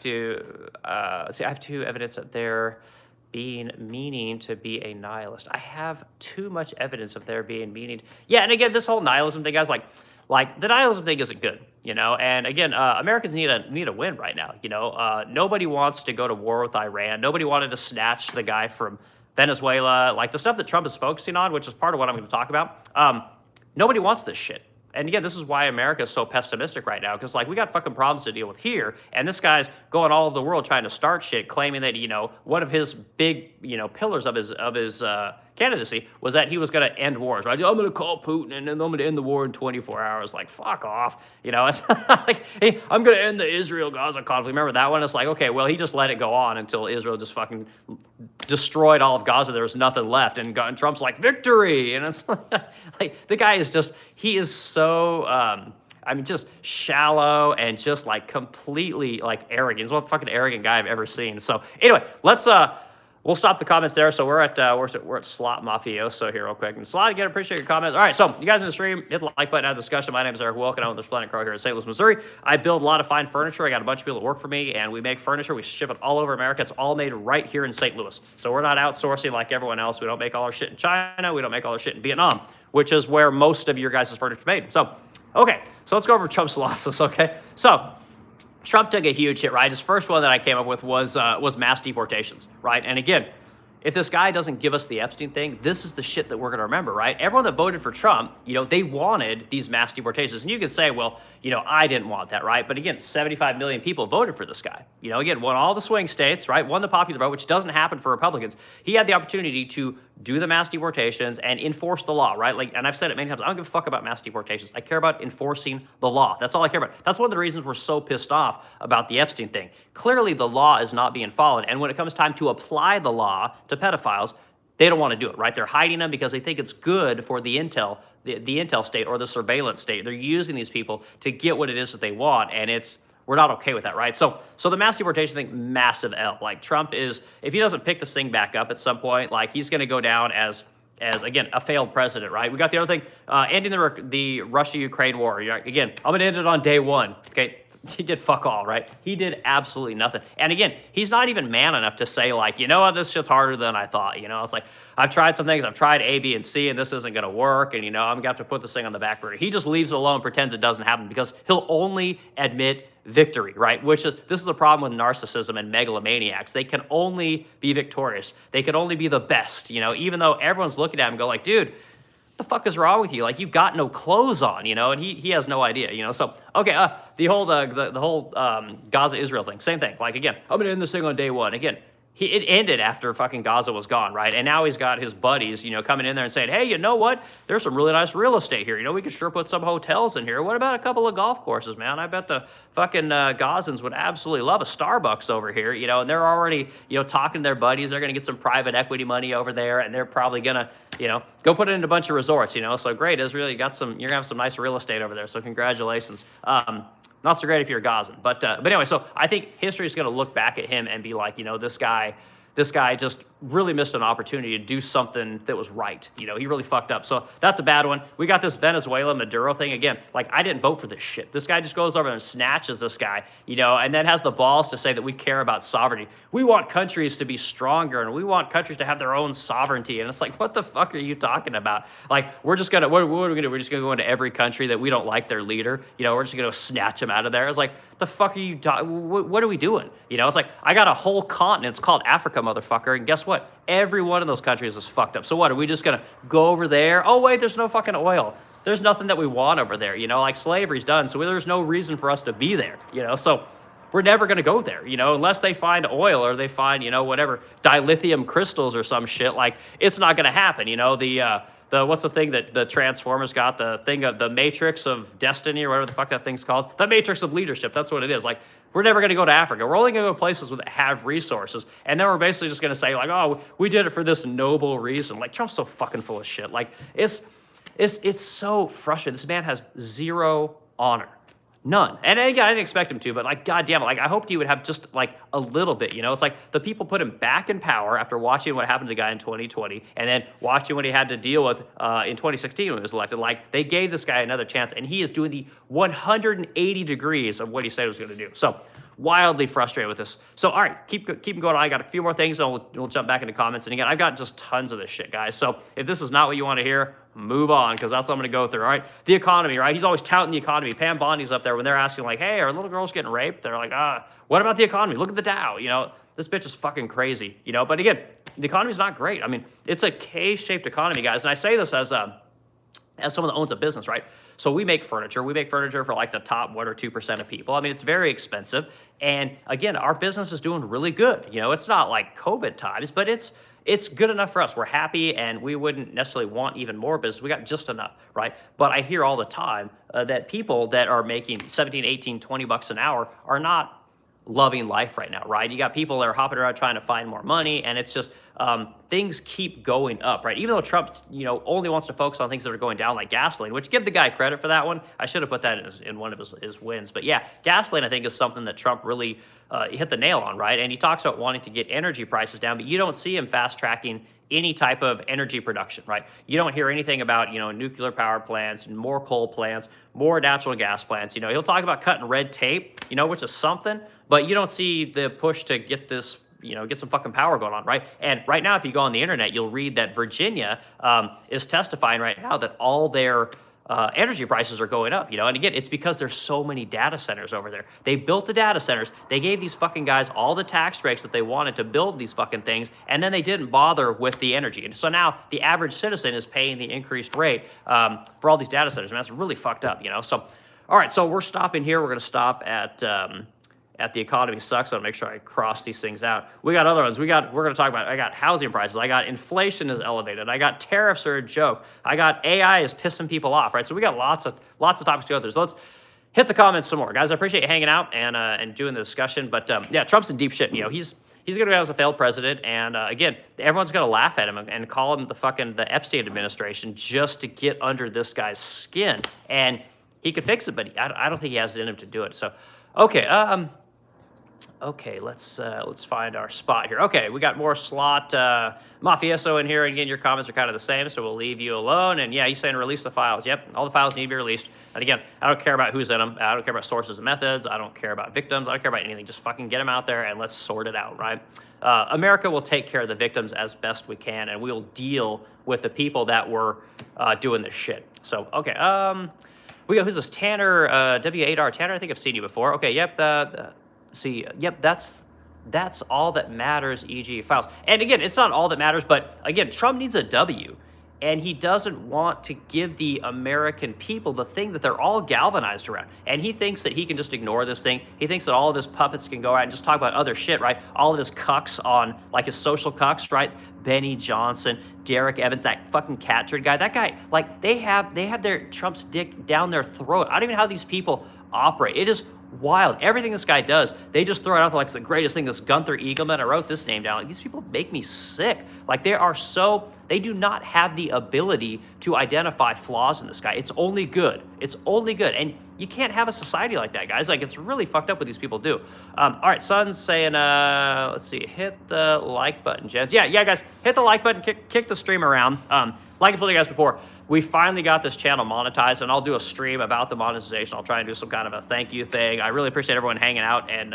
to evidence that they're meaning to be a nihilist. I have too much evidence of their being meaning. Yeah, and again, this whole nihilism thing, guys, like the nihilism thing isn't good, And again, Americans need a win right now. Nobody wants to go to war with Iran. Nobody wanted to snatch the guy from Venezuela. Like the stuff that Trump is focusing on, which is part of what I'm going to talk about. Nobody wants this shit. And again, this is why America is so pessimistic right now, because like we got fucking problems to deal with here, and this guy's going all over the world trying to start shit, claiming that one of his big pillars of his candidacy was that he was going to end wars, right? I'm going to call Putin and then I'm going to end the war in 24 hours. Like, fuck off. You know, it's like, hey, I'm going to end the Israel-Gaza conflict. Remember that one? It's like, okay, well, he just let it go on until Israel just fucking destroyed all of Gaza. There was nothing left. And Trump's like, victory. And it's like, the guy is just, he is so, I mean, just shallow and just like completely like arrogant. He's one fucking arrogant guy I've ever seen. So anyway, we'll stop the comments there. So we're at Slot Mafioso here real quick. And Slot, again, appreciate your comments. All right, so you guys in the stream, hit the like button, have a discussion. My name is Eric Wilk, and I own the Splendic here in St. Louis, Missouri. I build a lot of fine furniture. I got a bunch of people that work for me, and we make furniture. We ship it all over America. It's all made right here in St. Louis. So we're not outsourcing like everyone else. We don't make all our shit in China. We don't make all our shit in Vietnam, which is where most of your guys' furniture is made. So, okay, so let's go over Trump's losses, okay? So, Trump took a huge hit, right? His first one that I came up with was mass deportations, right? And again, if this guy doesn't give us the Epstein thing, this is the shit that we're going to remember, right? Everyone that voted for Trump, you know, they wanted these mass deportations. And you could say, well, you know, I didn't want that, right? But again, 75 million people voted for this guy. You know, again, won all the swing states, right? Won the popular vote, which doesn't happen for Republicans. He had the opportunity to do the mass deportations and enforce the law, right? Like, and I've said it many times, I don't give a fuck about mass deportations. I care about enforcing the law. That's all I care about. That's one of the reasons we're so pissed off about the Epstein thing. Clearly, the law is not being followed. And when it comes time to apply the law to pedophiles, they don't want to do it, right? They're hiding them because they think it's good for the intel, the intel state or the surveillance state. They're using these people to get what it is that they want, and we're not okay with that, right? So the mass deportation thing, massive L. Like, Trump is, if he doesn't pick this thing back up at some point, like, he's going to go down as again, a failed president, right? We got the other thing, ending the Russia-Ukraine war. Again, I'm going to end it on day one, okay? He did fuck all, right? He did absolutely nothing. And again, he's not even man enough to say, like, you know what, this shit's harder than I thought. You know, it's like, I've tried some things. I've tried A, B, and C, and this isn't going to work. And, you know, I'm going to have to put this thing on the back burner. He just leaves it alone, pretends it doesn't happen because he'll only admit victory, right? This is a problem with narcissism and megalomaniacs. They can only be victorious. They can only be the best, you know, even though everyone's looking at him and go like, dude, the fuck is wrong with you? Like, you've got no clothes on, you know, and he has no idea, you know. So, okay, the whole Gaza-Israel thing, same thing. Like, again, I'm going to end this thing on day one. Again, it ended after fucking Gaza was gone, right? And now he's got his buddies, you know, coming in there and saying, hey, you know what? There's some really nice real estate here. You know, we could sure put some hotels in here. What about a couple of golf courses, man? I bet the fucking Gazans would absolutely love a Starbucks over here, you know, and they're already, you know, talking to their buddies. They're going to get some private equity money over there, and they're probably going to, you know, go put it in a bunch of resorts, you know. So great, Israel, you're going to have some nice real estate over there. So congratulations. Not so great if you're a Gazan. But anyway, so I think history is going to look back at him and be like, you know, this guy just really missed an opportunity to do something that was right. You know, he really fucked up. So that's a bad one. We got this Venezuela Maduro thing. Again, like, I didn't vote for this shit. This guy just goes over and snatches this guy, you know, and then has the balls to say that we care about sovereignty. We want countries to be stronger, and we want countries to have their own sovereignty. And it's like, what the fuck are you talking about? Like, we're just going to, what are we going to do? We're just going to go into every country that we don't like their leader. You know, we're just going to snatch him out of there. It's like, the fuck are you talking? What are we doing? You know, it's like, I got a whole continent. It's called Africa, motherfucker. And guess what? Every one of those countries is fucked up. So what, are we just going to go over there? Oh, wait, there's no fucking oil. There's nothing that we want over there. You know, like, slavery's done. So there's no reason for us to be there, you know? So we're never going to go there, you know, unless they find oil or they find, you know, whatever, dilithium crystals or some shit. Like, it's not going to happen. You know, the what's the thing that the Transformers got, the thing of the Matrix of Destiny or whatever the fuck that thing's called, the Matrix of Leadership. That's what it is. Like, we're never going to go to Africa. We're only going to go to places that have resources. And then we're basically just going to say, like, oh, we did it for this noble reason. Like, Trump's so fucking full of shit. Like, it's so frustrating. This man has zero honor. None. And again, I didn't expect him to, but, like, goddamn it, like, I hoped he would have just, like, a little bit, you know? It's like the people put him back in power after watching what happened to the guy in 2020 and then watching what he had to deal with in 2016 when he was elected. Like, they gave this guy another chance, and he is doing the 180 degrees of what he said he was going to do. So, wildly frustrated with this. So, all right, keep going on. I got a few more things, and we'll jump back into comments. And again, I've got just tons of this shit, guys. So if this is not what you want to hear, move on, because that's what I'm going to go through, all right? The economy, right? He's always touting the economy. Pam Bondi's up there when they're asking, like, hey, are little girls getting raped? They're like, what about the economy? Look at the Dow, you know? This bitch is fucking crazy, you know? But again, the economy's not great. I mean, it's a K-shaped economy, guys. And I say this as someone that owns a business, right? So we make furniture. We make furniture for, like, the top 1 or 2% of people. I mean, it's very expensive. And again, our business is doing really good. You know, it's not like COVID times, but it's it's good enough for us. We're happy, and we wouldn't necessarily want even more business. We got just enough, right? But I hear all the time that people that are making 17, 18, 20 bucks an hour are not loving life right now, right? You got people that are hopping around trying to find more money, and it's just things keep going up, right? Even though Trump, only wants to focus on things that are going down, like gasoline, which give the guy credit for that one. I should have put that in one of his wins. But yeah, gasoline, I think, is something that Trump really hit the nail on, right? And he talks about wanting to get energy prices down, but you don't see him fast tracking any type of energy production, right? You don't hear anything about, nuclear power plants, more coal plants, more natural gas plants. He'll talk about cutting red tape, which is something, but you don't see the push to get this, get some fucking power going on, right? And right now, if you go on the internet, you'll read that Virginia is testifying right now that all their energy prices are going up, and again, it's because there's so many data centers over there. They built the data centers. They gave these fucking guys all the tax breaks that they wanted to build these fucking things, and then they didn't bother with the energy. And so now the average citizen is paying the increased rate for all these data centers. And that's really fucked up, So, all right, so we're stopping here. We're going to stop at the economy sucks. I'll make sure I cross these things out. We got other ones. We're going to talk about, I got housing prices. I got inflation is elevated. I got tariffs are a joke. I got AI is pissing people off, right? So we got lots of topics to go through. So let's hit the comments some more. Guys, I appreciate you hanging out and doing the discussion. But yeah, Trump's in deep shit. He's going to go out as a failed president. And again, everyone's going to laugh at him and call him the Epstein administration just to get under this guy's skin. And he could fix it, but I don't think he has it in him to do it. So, okay. Okay, let's find our spot here. Okay, we got more slot mafioso in here. And again, your comments are kind of the same, so we'll leave you alone. And yeah, he's saying release the files. Yep, all the files need to be released. And again, I don't care about who's in them. I don't care about sources and methods. I don't care about victims. I don't care about anything. Just fucking get them out there and let's sort it out, right? America will take care of the victims as best we can, and we'll deal with the people that were doing this shit. So, okay, we got, who's this? Tanner, W8R. Tanner, I think I've seen you before. Okay, yep, see, yep, that's all that matters, e.g. files. And again, it's not all that matters, but again, Trump needs a W, and he doesn't want to give the American people the thing that they're all galvanized around. And he thinks that he can just ignore this thing. He thinks that all of his puppets can go out and just talk about other shit, right? All of his cucks on, like his social cucks, right? Benny Johnson, Derek Evans, that fucking cat turd guy. That guy, like, they have their Trump's dick down their throat. I don't even know how these people operate. It is wild. Everything this guy does, they just throw it out there like it's the greatest thing. This Gunther Eagleman, I wrote this name down. Like, these people make me sick. Like, they do not have the ability to identify flaws in this guy. It's only good. It's only good. And you can't have a society like that, guys. Like, it's really fucked up what these people do. All right, Son's saying, let's see, hit the like button, gents. Yeah, guys, hit the like button, kick the stream around. Like I told you guys before, we finally got this channel monetized, and I'll do a stream about the monetization. I'll try and do some kind of a thank you thing. I really appreciate everyone hanging out and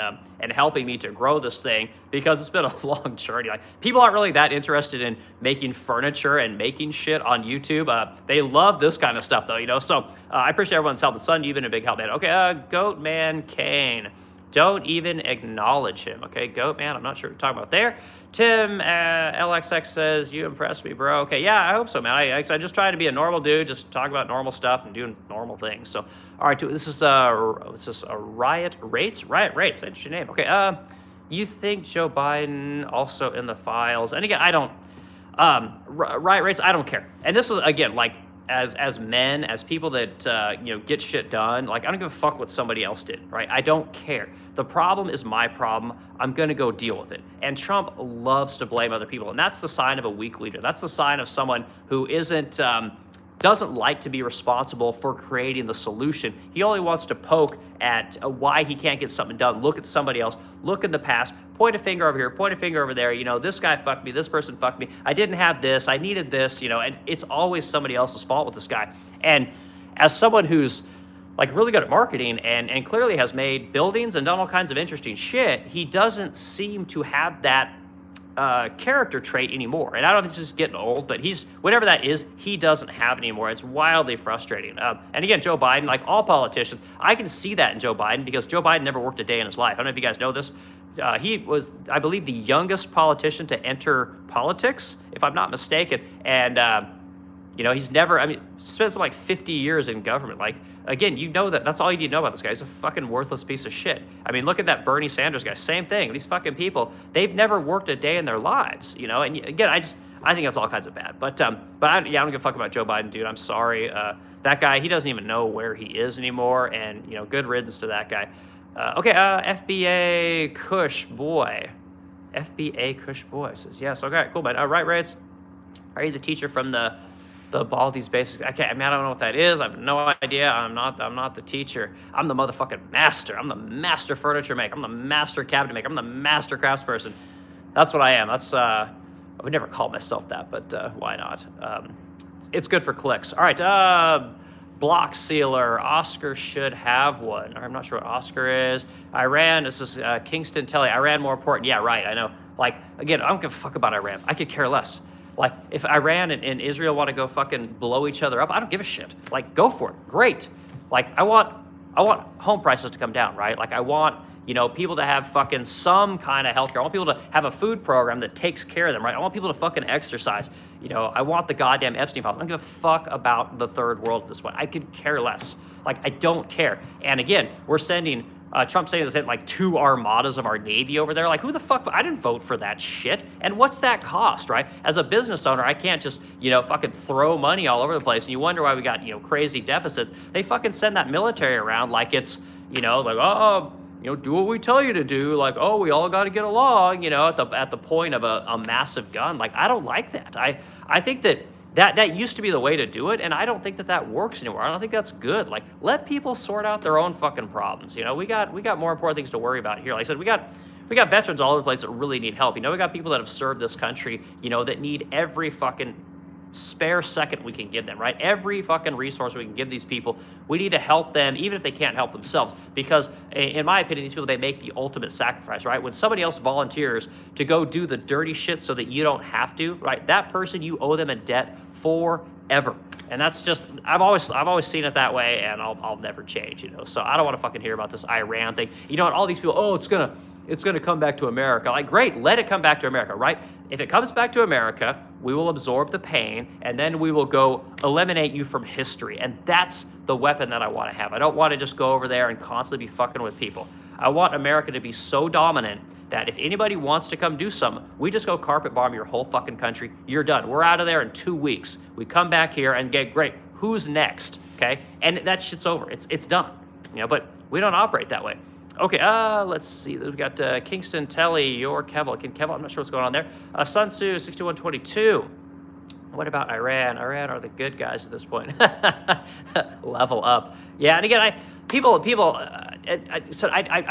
helping me to grow this thing, because it's been a long journey. Like, people aren't really that interested in making furniture and making shit on YouTube. They love this kind of stuff, though, So I appreciate everyone's help. And Son, you've been a big help, man. Okay, Goatman Kane. Don't even acknowledge him, okay? Goatman, I'm not sure what you're talking about there. Tim LXX says, you impressed me, bro. Okay, yeah, I hope so, man. I'm just trying to be a normal dude, just talk about normal stuff and doing normal things. So, all right, this is a Riot Rates? Riot Rates, that's your name. Okay, you think Joe Biden also in the files? And again, I don't, Riot Rates, I don't care. And this is, again, like, as men, as people that get shit done, like, I don't give a fuck what somebody else did, right? I don't care. The problem is my problem. I'm gonna go deal with it. And Trump loves to blame other people, and that's the sign of a weak leader. That's the sign of someone who doesn't like to be responsible for creating the solution. He only wants to poke at why he can't get something done. Look at somebody else. Look in the past. Point a finger over here. Point a finger over there. This guy fucked me. This person fucked me. I didn't have this. I needed this. And it's always somebody else's fault with this guy. And as someone who's like really good at marketing and clearly has made buildings and done all kinds of interesting shit, he doesn't seem to have that character trait anymore. And I don't know if it's just getting old, but whatever that is, he doesn't have it anymore. It's wildly frustrating. And again, Joe Biden, like all politicians, I can see that in Joe Biden, because Joe Biden never worked a day in his life. I don't know if you guys know this. He was, I believe, the youngest politician to enter politics, if I'm not mistaken. And, he's never, spent like 50 years in government. Like, again, you know that's all you need to know about this guy. He's a fucking worthless piece of shit. I mean, look at that Bernie Sanders guy. Same thing. These fucking people, they've never worked a day in their lives, you know. And again, I think that's all kinds of bad. But I don't give a fuck about Joe Biden, dude. I'm sorry. That guy, he doesn't even know where he is anymore. And, you know, good riddance to that guy. FBA Kush boy. FBA Kush boy says, yes, okay, cool, man. Right, Rays. Are you the teacher from the Baldi's Basics? I don't know what that is. I have no idea. I'm not the teacher. I'm the motherfucking master. I'm the master furniture maker. I'm the master cabinet maker. I'm the master craftsperson. That's what I am. I would never call myself that, but why not? It's good for clicks. All right, block sealer. Oscar should have one. I'm not sure what Oscar is. Iran, this is Kingston Telly. Iran more important. Yeah, right, I know. Like, again, I don't give a fuck about Iran. I could care less. Like, if Iran and Israel want to go fucking blow each other up, I don't give a shit. Like, go for it. Great. Like, I want home prices to come down, right? Like, I want, you know, people to have fucking some kind of healthcare. I want people to have a food program that takes care of them, right? I want people to fucking exercise. You know, I want the goddamn Epstein files. I don't give a fuck about the third world at this point. I could care less. Like, I don't care. And again, we're sending, Trump saying this, like 2 armadas of our Navy over there. Like, who the fuck? I didn't vote for that shit. And what's that cost, right? As a business owner, I can't just, you know, fucking throw money all over the place. And you wonder why we got, you know, crazy deficits. They fucking send that military around like it's, you know, like, oh, you know, do what we tell you to do. Like, oh, we all got to get along, you know, at the point of a massive gun. Like, I don't like that. I think that used to be the way to do it, and I don't think that works anymore. I don't think that's good. Like, let people sort out their own fucking problems. You know, we got more important things to worry about here. Like I said, we got veterans all over the place that really need help. You know, we got people that have served this country, you know, that need every fucking spare second we can give them, right? Every fucking resource we can give these people. We need to help them, even if they can't help themselves, because in my opinion, these people, they make the ultimate sacrifice, right? When somebody else volunteers to go do the dirty shit so that you don't have to, right? That person, you owe them a debt forever. And that's just, I've always seen it that way, and I'll never change, you know? So I don't want to fucking hear about this Iran thing. You know what, all these people, oh, it's gonna come back to America. Like, great, let it come back to America, right? If it comes back to America, we will absorb the pain, and then we will go eliminate you from history. And that's the weapon that I want to have. I don't want to just go over there and constantly be fucking with people. I want America to be so dominant that if anybody wants to come do something, we just go carpet bomb your whole fucking country. You're done. We're out of there in 2 weeks. We come back here and get great. Who's next? Okay? And that shit's over. It's done. You know, but we don't operate that way. Okay, let's see. We've got Kingston Telly, your Cabal. I'm not sure what's going on there. Sun Tzu, 6122. What about Iran? Iran are the good guys at this point. Level up. Yeah, and again, I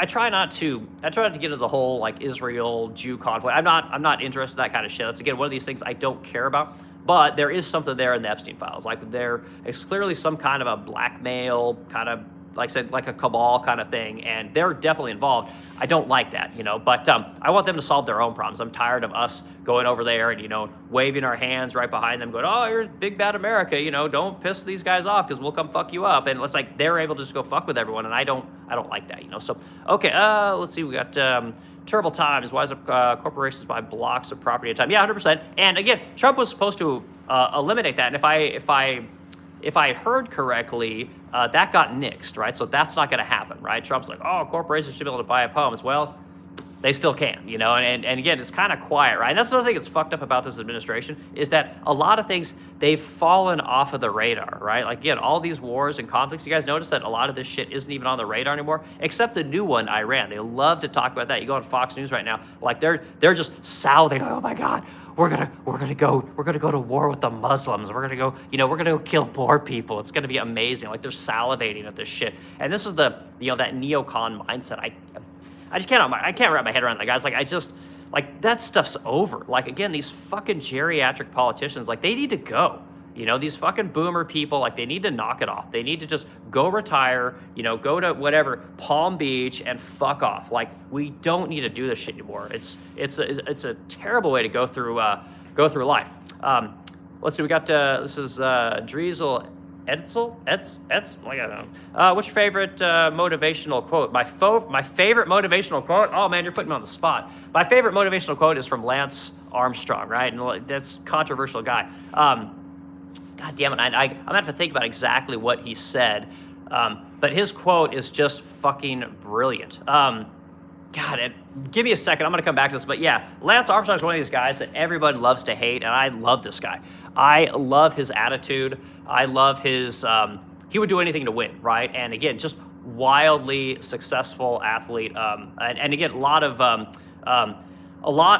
try not to get into the whole like Israel Jew conflict. I'm not interested in that kind of shit. That's again one of these things I don't care about. But there is something there in the Epstein files. Like there is clearly some kind of a blackmail kind of, like I said, like a cabal kind of thing, and they're definitely involved. I don't like that, you know, but I want them to solve their own problems. I'm tired of us going over there and, you know, waving our hands right behind them, going, oh, here's big bad America, you know, don't piss these guys off because we'll come fuck you up. And it's like they're able to just go fuck with everyone, and I don't like that, you know. So, okay, let's see, we got terrible times. Wise up corporations buy blocks of property at a time. Yeah, 100%. And again, Trump was supposed to eliminate that, and if I heard correctly, that got nixed, right? So that's not going to happen, right? Trump's like, oh, corporations should be able to buy up homes. Well, they still can, you know? And again, it's kind of quiet, right? And that's another thing that's fucked up about this administration is that a lot of things, they've fallen off of the radar, right? Like, again, all these wars and conflicts, you guys notice that a lot of this shit isn't even on the radar anymore, except the new one, Iran. They love to talk about that. You go on Fox News right now, like they're just salivating, oh my God, we're gonna go to war with the Muslims. We're gonna go, you know, we're gonna go kill poor people. It's gonna be amazing. Like they're salivating at this shit. And this is the, you know, that neocon mindset. I just can't wrap my head around that, guys. Like that stuff's over. Like again, these fucking geriatric politicians, like they need to go. You know, these fucking boomer people, like they need to knock it off. They need to just go retire, you know, go to whatever, Palm Beach and fuck off. Like we don't need to do this shit anymore. It's a terrible way to go through life. Let's see, we got, this is Driesel Edsel? Like I don't know. What's your favorite motivational quote? My favorite motivational quote? Oh man, you're putting me on the spot. My favorite motivational quote is from Lance Armstrong, right? And that's a controversial guy. God damn it, I'm gonna have to think about exactly what he said. But his quote is just fucking brilliant. Give me a second. I'm going to come back to this. But yeah, Lance Armstrong is one of these guys that everybody loves to hate, and I love this guy. I love his attitude. I love his, he would do anything to win, right? And again, just wildly successful athlete. And again, a lot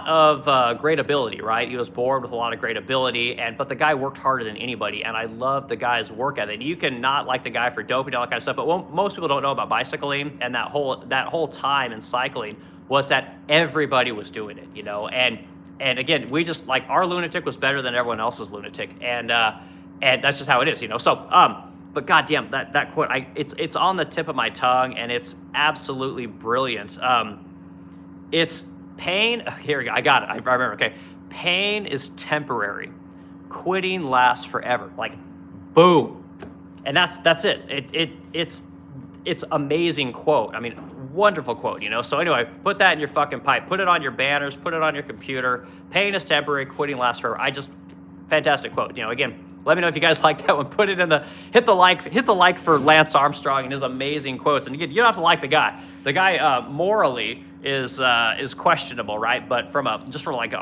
of great ability, right? He was born with a lot of great ability, but the guy worked harder than anybody, and I love the guy's work ethic. You can not like the guy for doping and all that kind of stuff, but most people don't know about bicycling, and that whole time in cycling was that everybody was doing it, and again, we just, like, our lunatic was better than everyone else's lunatic, and that's just how it is, So, but goddamn, that quote, it's on the tip of my tongue, and it's absolutely brilliant. It's pain. Here we go. I got it. I remember. Okay, pain is temporary. Quitting lasts forever. Like, boom, and that's it. It's amazing quote. I mean, wonderful quote. So anyway, put that in your fucking pipe. Put it on your banners. Put it on your computer. Pain is temporary. Quitting lasts forever. Fantastic quote. Again. Let me know if you guys like that one. Put it in hit the like for Lance Armstrong and his amazing quotes. And again, you don't have to like the guy. The guy morally is questionable, right? But from a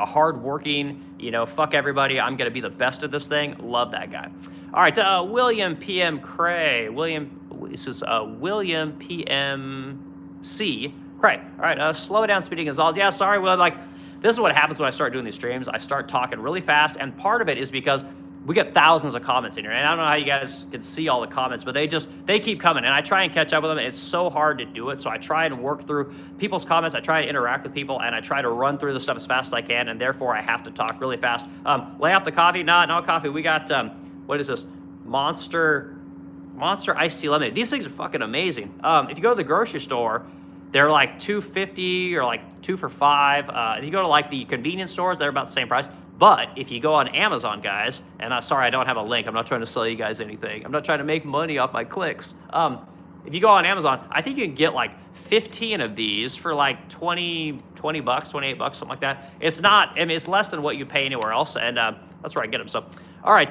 hardworking, fuck everybody, I'm gonna be the best at this thing. Love that guy. All right, William P.M. Cray. This is William P.M.C. Cray. All right, slow down, Speedy Gonzalez. Yeah, sorry, Will. This is what happens when I start doing these streams. I start talking really fast, and part of it is because we get thousands of comments in here, and I don't know how you guys can see all the comments, but they keep coming, and I try and catch up with them, and it's so hard to do it, so I try and work through people's comments, I try and interact with people, and I try to run through the stuff as fast as I can, and therefore I have to talk really fast. Lay off the coffee? No coffee. We got, what is this? Monster iced tea lemonade. These things are fucking amazing. If you go to the grocery store, they're like $2.50 or like 2 for $5. If you go to like the convenience stores, they're about the same price. But if you go on Amazon, guys, and sorry, I don't have a link. I'm not trying to sell you guys anything. I'm not trying to make money off my clicks. If you go on Amazon, I think you can get like 15 of these for like 20 bucks, 28 bucks, something like that. It's not, it's less than what you pay anywhere else, and that's where I get them. So, all right,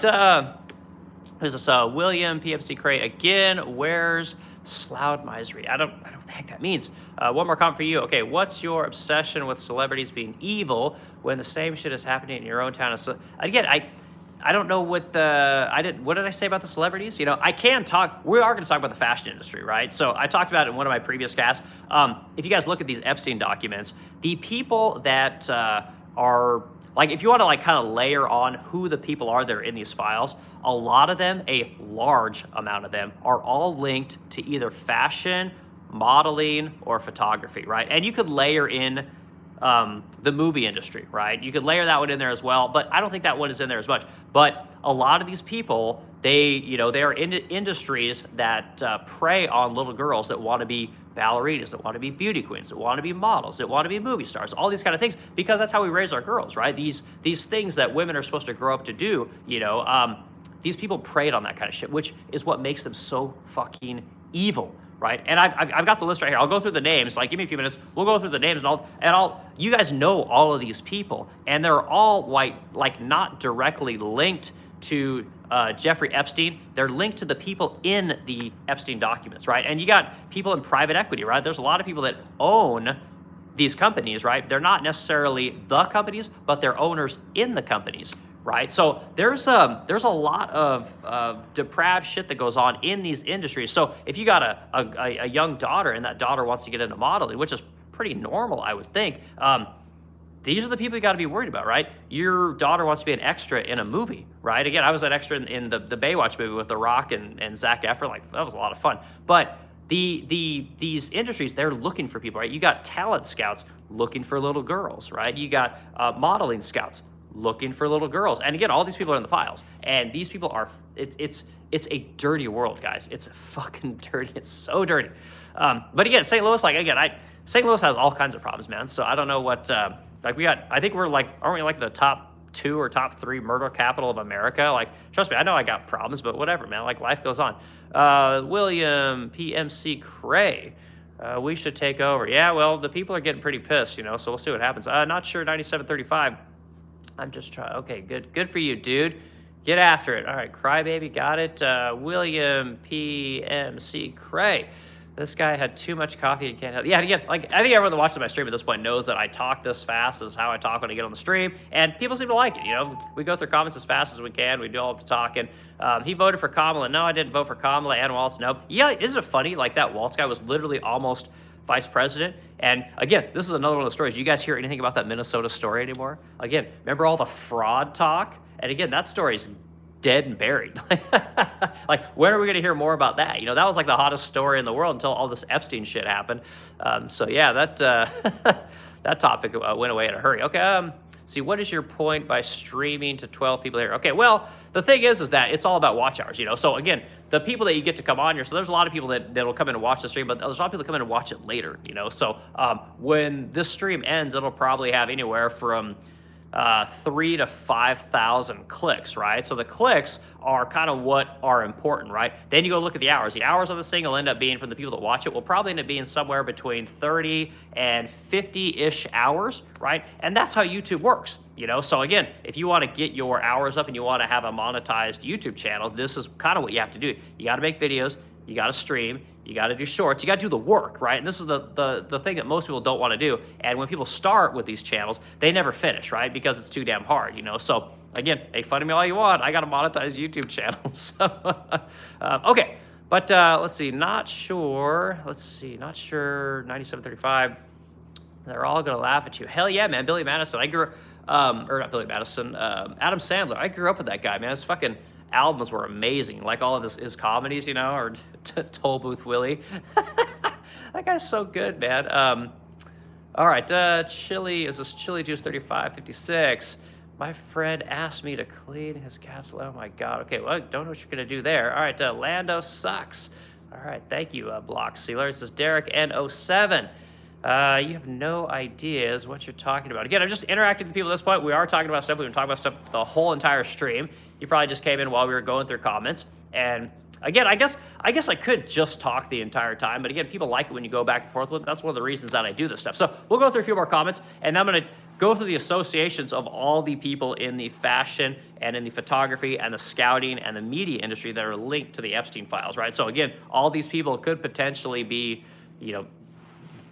this is William PMC Cray again. Where's Sloughed Misery? I don't know what the heck that means. One more comment for you. Okay, what's your obsession with celebrities being evil when the same shit is happening in your own town? So again, I don't know what what did I say about the celebrities? We are going to talk about the fashion industry, right? So I talked about it in one of my previous casts. If you guys look at these Epstein documents, the people that are, like, if you want to like kind of layer on who the people are that are in these files, a lot of them, a large amount of them, are all linked to either fashion, modeling, or photography, right? And you could layer in the movie industry, right? You could layer that one in there as well, but I don't think that one is in there as much. But a lot of these people, they are in industries that prey on little girls that want to be ballerinas, that want to be beauty queens, that want to be models, that want to be movie stars, all these kind of things, because that's how we raise our girls, right? These things that women are supposed to grow up to do, these people preyed on that kind of shit, which is what makes them so fucking evil, right? And I've got the list right here. I'll go through the names. Like, give me a few minutes. We'll go through the names, and you guys know all of these people, and they're all like not directly linked to Jeffrey Epstein. They're linked to the people in the Epstein documents, right? And you got people in private equity, right? There's a lot of people that own these companies, right? They're not necessarily the companies, but they're owners in the companies, right? So there's a lot of depraved shit that goes on in these industries. So if you got a young daughter and that daughter wants to get into modeling, which is pretty normal, I would think, these are the people you got to be worried about, right? Your daughter wants to be an extra in a movie, right? Again, I was an extra in the Baywatch movie with The Rock and Zac Efron. Like, that was a lot of fun. But these industries, they're looking for people, right? You got talent scouts looking for little girls, right? You got modeling scouts looking for little girls. And again, all these people are in the files. And these people are, it's a dirty world, guys. It's fucking dirty. It's so dirty. But again, St. Louis, St. Louis has all kinds of problems, man. So I don't know what, I think we're like, aren't we like the top 2 or top 3 murder capital of America? Like, trust me, I know I got problems, but whatever, man. Like, life goes on. William PMC Cray. We should take over. Yeah, well, the people are getting pretty pissed, so we'll see what happens. Not sure, 9735. I'm just trying. Okay, good for you, dude. Get after it. All right, Crybaby, got it. William PMC Cray. This guy had too much coffee and can't help. Yeah, again, like I think everyone that watches my stream at this point knows that I talk this fast. This is how I talk when I get on the stream, and people seem to like it. You know, we go through comments as fast as we can. We do all the talking. He voted for Kamala. No, I didn't vote for Kamala. And Waltz, no. Yeah, isn't it funny? Like that Waltz guy was literally almost vice president. And again, this is another one of the stories. You guys hear anything about that Minnesota story anymore? Again, remember all the fraud talk? And again, that story's dead and buried. Like, when are we going to hear more about that? You know, that was like the hottest story in the world until all this Epstein shit happened. So yeah, that that topic went away in a hurry. Okay, see, what is your point by streaming to 12 people here? Okay, well, the thing is that it's all about watch hours, you know? So again, the people that you get to come on here, so there's a lot of people that'll come in and watch the stream, but there's a lot of people that come in and watch it later, you know? So when this stream ends, it'll probably have anywhere from 3,000 to 5,000 clicks, right? So the clicks are kind of what are important, right? Then you go look at the hours. The hours of this thing will end up being, from the people that watch it, will probably end up being somewhere between 30 and 50-ish hours, right? And that's how YouTube works, you know? So again, if you want to get your hours up and you want to have a monetized YouTube channel, this is kind of what you have to do. You got to make videos, you got to stream, you got to do shorts, you got to do the work, right? And this is the thing that most people don't want to do. And when people start with these channels, they never finish, right? Because it's too damn hard, you know? So again, make fun of me all you want. I got a monetized YouTube channel. So, okay. But let's see, not sure. Let's see, not sure, 9735. They're all going to laugh at you. Hell yeah, man. Billy Madison. I grew or not Billy Madison, Adam Sandler. I grew up with that guy, man. His fucking albums were amazing. Like all of his comedies, you know, or Toll Booth Willie. That guy's so good, man. All right, Chili, is this Chili Juice 3556? My friend asked me to clean his cat's. Oh my God. Okay, well, I don't know what you're gonna do there. All right, Lando sucks. All right, thank you, Block Sealer. This is Derek N07. You have no ideas what you're talking about. Again, I'm just interacting with people at this point. We are talking about stuff. We've been talking about stuff the whole entire stream. You probably just came in while we were going through comments. And again, I guess I could just talk the entire time. But again, people like it when you go back and forth with them. That's one of the reasons that I do this stuff. So we'll go through a few more comments, and I'm going to go through the associations of all the people in the fashion and in the photography and the scouting and the media industry that are linked to the Epstein files, right? So again, all these people could potentially be, you know,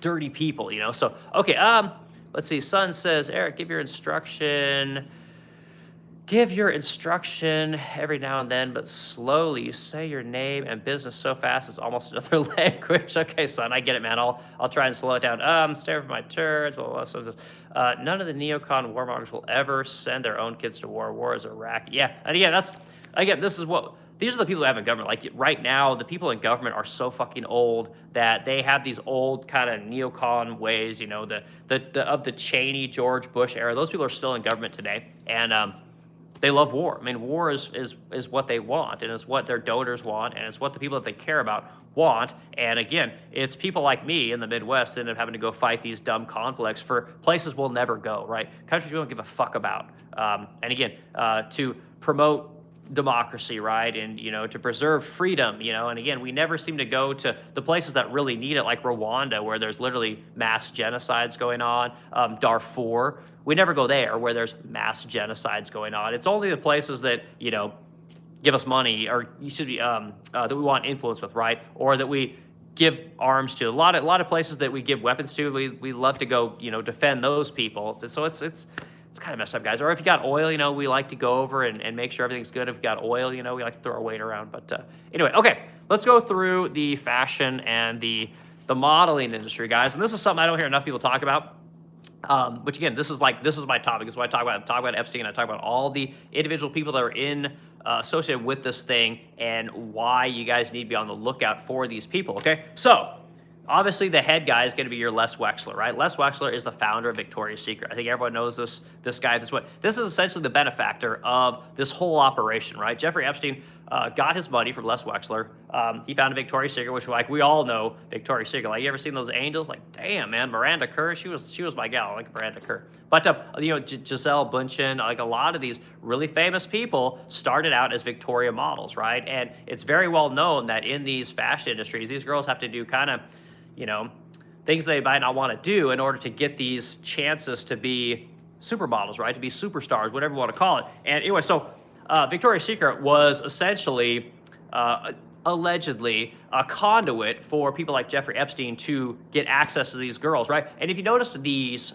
dirty people, you know? So, okay, let's see. Sun says, Eric, give your instruction every now and then, but slowly. You say your name and business so fast it's almost another language. Okay, son, I get it, man. I'll try and slow it down. Stare for my turds. None of the neocon warmongers will ever send their own kids to war. War is a racket. Yeah, and again, these are the people who have in government. Like right now, the people in government are so fucking old that they have these old kind of neocon ways, you know, of the Cheney, George Bush era. Those people are still in government today, and they love war. I mean, war is what they want, and it's what their donors want, and it's what the people that they care about want. And again, it's people like me in the Midwest that end up having to go fight these dumb conflicts for places we'll never go, right? Countries we don't give a fuck about. And again, to promote democracy, right? And, you know, to preserve freedom, you know, and again, we never seem to go to the places that really need it, like Rwanda, where there's literally mass genocides going on, Darfur. We never go there where there's mass genocides going on. It's only the places that, you know, give us money, or you should be, that we want influence with, right? Or that we give arms to. A lot of places that we give weapons to, we love to go, you know, defend those people. So it's kind of messed up, guys. Or if you got oil, you know, we like to go over and make sure everything's good. If you got oil, you know, we like to throw our weight around. But anyway, okay, let's go through the fashion and the modeling industry, guys. And this is something I don't hear enough people talk about. Which again, this is my topic. This is what I talk about Epstein. I talk about all the individual people that are associated with this thing and why you guys need to be on the lookout for these people. Okay, so obviously the head guy is going to be your Les Wexler, right? Les Wexler is the founder of Victoria's Secret. I think everyone knows this guy. This is essentially the benefactor of this whole operation, right? Jeffrey Epstein got his money from Les Wexler. He founded Victoria's Secret, which, like, we all know Victoria's Secret. Like, you ever seen those angels? Like, damn, man, Miranda Kerr, she was my gal. I like Miranda Kerr. But you know, Giselle Bundchen, like a lot of these really famous people started out as Victoria models, right? And it's very well known that in these fashion industries, these girls have to do kind of, you know, things they might not want to do in order to get these chances to be supermodels, right? To be superstars, whatever you want to call it. And anyway, so Victoria's Secret was essentially, allegedly, a conduit for people like Jeffrey Epstein to get access to these girls, right? And if you noticed these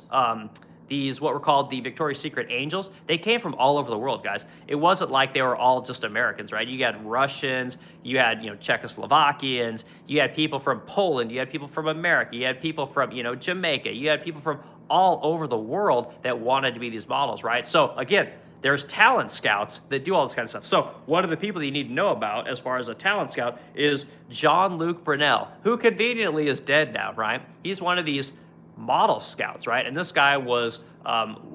what were called the Victoria's Secret angels, they came from all over the world, guys. It wasn't like they were all just Americans, right? You had Russians, you had, Czechoslovakians, you had people from Poland, you had people from America, you had people from, Jamaica, you had people from all over the world that wanted to be these models, right? So again, there's talent scouts that do all this kind of stuff. So one of the people that you need to know about as far as a talent scout is Jean-Luc Brunel, who conveniently is dead now, right? He's one of these model scouts, right? And this guy was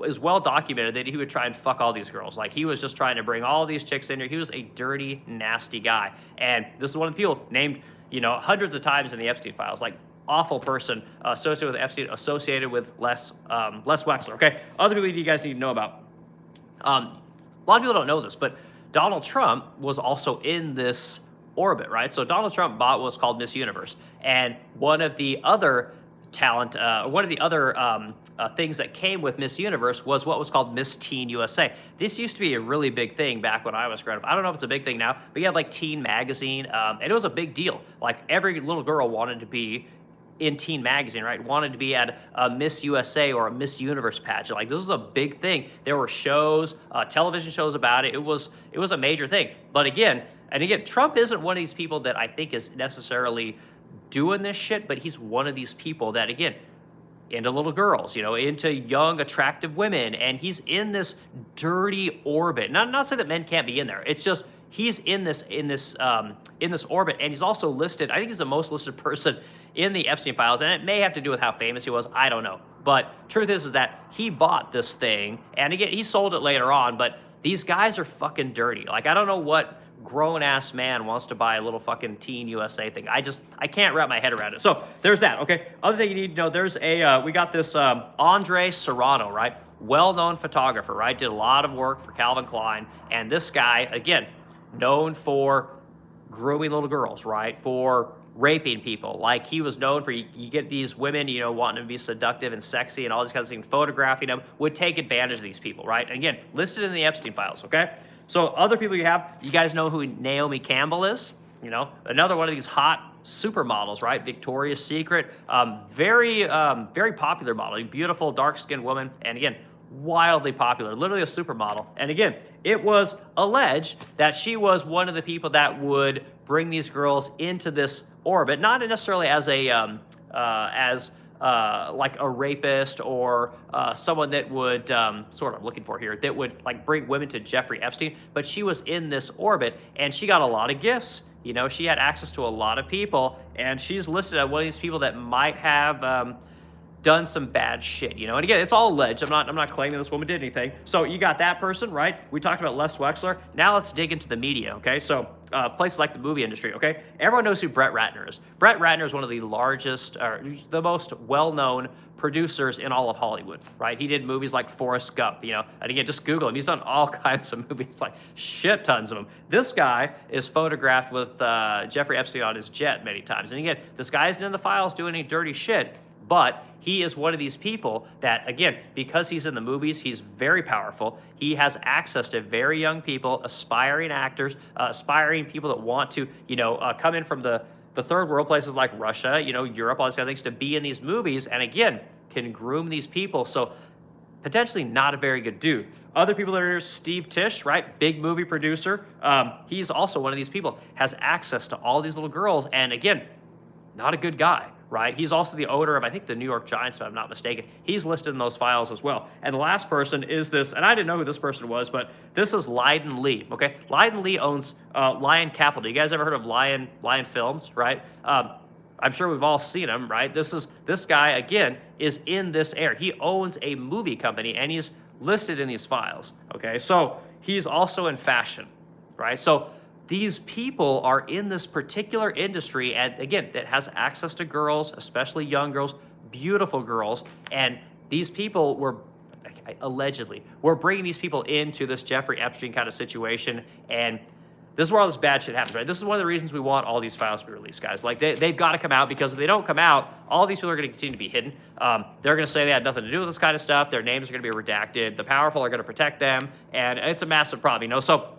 is well documented that he would try and fuck all these girls. Like, he was just trying to bring all these chicks in here. He was a dirty, nasty guy. And this is one of the people named, hundreds of times in the Epstein files. Like, awful person associated with Epstein, associated with Les Wexner. Okay, other people you guys need to know about. A lot of people don't know this, but Donald Trump was also in this orbit, right? So Donald Trump bought what's called Miss Universe, and one of the other things that came with Miss Universe was what was called Miss Teen USA. This used to be a really big thing back when I was growing up. I don't know if it's a big thing now, but you had like Teen Magazine, and it was a big deal. Like, every little girl wanted to be in Teen Magazine, right? Wanted to be at a Miss USA or a Miss Universe pageant. Like, this was a big thing. There were shows, television shows about it. It was a major thing. But again, Trump isn't one of these people that I think is necessarily doing this shit, but he's one of these people that, again, into little girls, into young, attractive women, and he's in this dirty orbit. Not saying that men can't be in there. It's just he's in this orbit, and he's also listed. I think he's the most listed person in the Epstein files, and it may have to do with how famous he was. I don't know. But truth is that he bought this thing, and again, he sold it later on, but these guys are fucking dirty. Like, I don't know what grown-ass man wants to buy a little fucking Teen USA thing. I can't wrap my head around it. So there's that, okay? Other thing you need to know, there's we got this Andre Serrano, right? Well-known photographer, right? Did a lot of work for Calvin Klein, and this guy, again, known for grooming little girls, right? For raping people. Like, he was known for, you get these women, wanting to be seductive and sexy and all these kinds of things, photographing them, would take advantage of these people, right? And again, listed in the Epstein files, okay? So other people you guys know who Naomi Campbell is? Another one of these hot supermodels, right? Victoria's Secret, very popular model, beautiful, dark-skinned woman, and again, wildly popular, literally a supermodel. And again, it was alleged that she was one of the people that would bring these girls into this orbit, not necessarily as like a rapist or someone that would that would like bring women to Jeffrey Epstein, but she was in this orbit and she got a lot of gifts. She had access to a lot of people, and she's listed as one of these people that might have done some bad shit, And again, it's all alleged. I'm not claiming this woman did anything. So you got that person, right? We talked about Les Wexner. Now let's dig into the media, okay? So places like the movie industry, okay? Everyone knows who Brett Ratner is. Brett Ratner is one of the largest, or the most well-known producers in all of Hollywood, right? He did movies like Forrest Gump, and again, just Google him. He's done all kinds of movies, like shit tons of them. This guy is photographed with Jeffrey Epstein on his jet many times. And again, this guy isn't in the files doing any dirty shit, but he is one of these people that, again, because he's in the movies, he's very powerful. He has access to very young people, aspiring actors, aspiring people that want to, come in from the third world, places like Russia, Europe, all these kind of things, to be in these movies, and again, can groom these people. So potentially not a very good dude. Other people that are here, Steve Tisch, right? Big movie producer. He's also one of these people, has access to all these little girls, and again, not a good guy. Right? He's also the owner of, I think, the New York Giants, if I'm not mistaken. He's listed in those files as well. And the last person is this, and I didn't know who this person was, but this is Lyden Lee, okay? Lyden Lee owns Lion Capital. You guys ever heard of Lion Films, right? I'm sure we've all seen him, right? This guy, again, is in this area. He owns a movie company, and he's listed in these files, okay? So he's also in fashion, right? So these people are in this particular industry, and again, that has access to girls, especially young girls, beautiful girls, and these people were bringing these people into this Jeffrey Epstein kind of situation, and this is where all this bad shit happens, right? This is one of the reasons we want all these files to be released, guys. Like, they've got to come out, because if they don't come out, all these people are going to continue to be hidden. They're going to say they had nothing to do with this kind of stuff. Their names are going to be redacted. The powerful are going to protect them, and it's a massive problem, So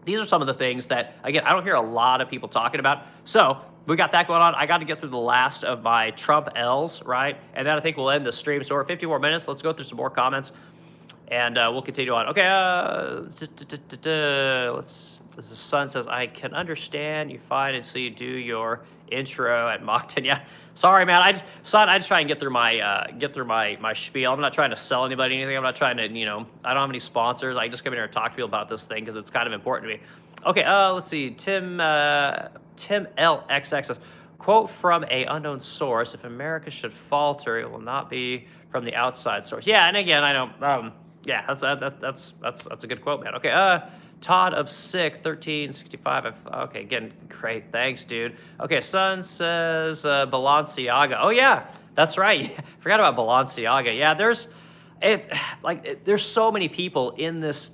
these are some of the things that, again, I don't hear a lot of people talking about. So we got that going on. I got to get through the last of my Trump L's, right? And then I think we'll end the stream. So we're at 50 more minutes. Let's go through some more comments, and we'll continue on. Okay, the son says, I can understand you fine until you do your intro at Mockton. Yeah, sorry, man. I just try and get through my spiel. I'm not trying to sell anybody anything. I'm not trying to, I don't have any sponsors. I just come in here and talk to people about this thing because it's kind of important to me. Okay, let's see. Tim LXX says, quote from a unknown source: if America should falter, it will not be from the outside source. Yeah, and again, I know. Yeah, that's a good quote, man. Okay, Todd of Sick 1365. Okay, again, great, thanks, dude. Okay, Son says Balenciaga. Oh yeah, that's right. Forgot about Balenciaga. Yeah, there's so many people in this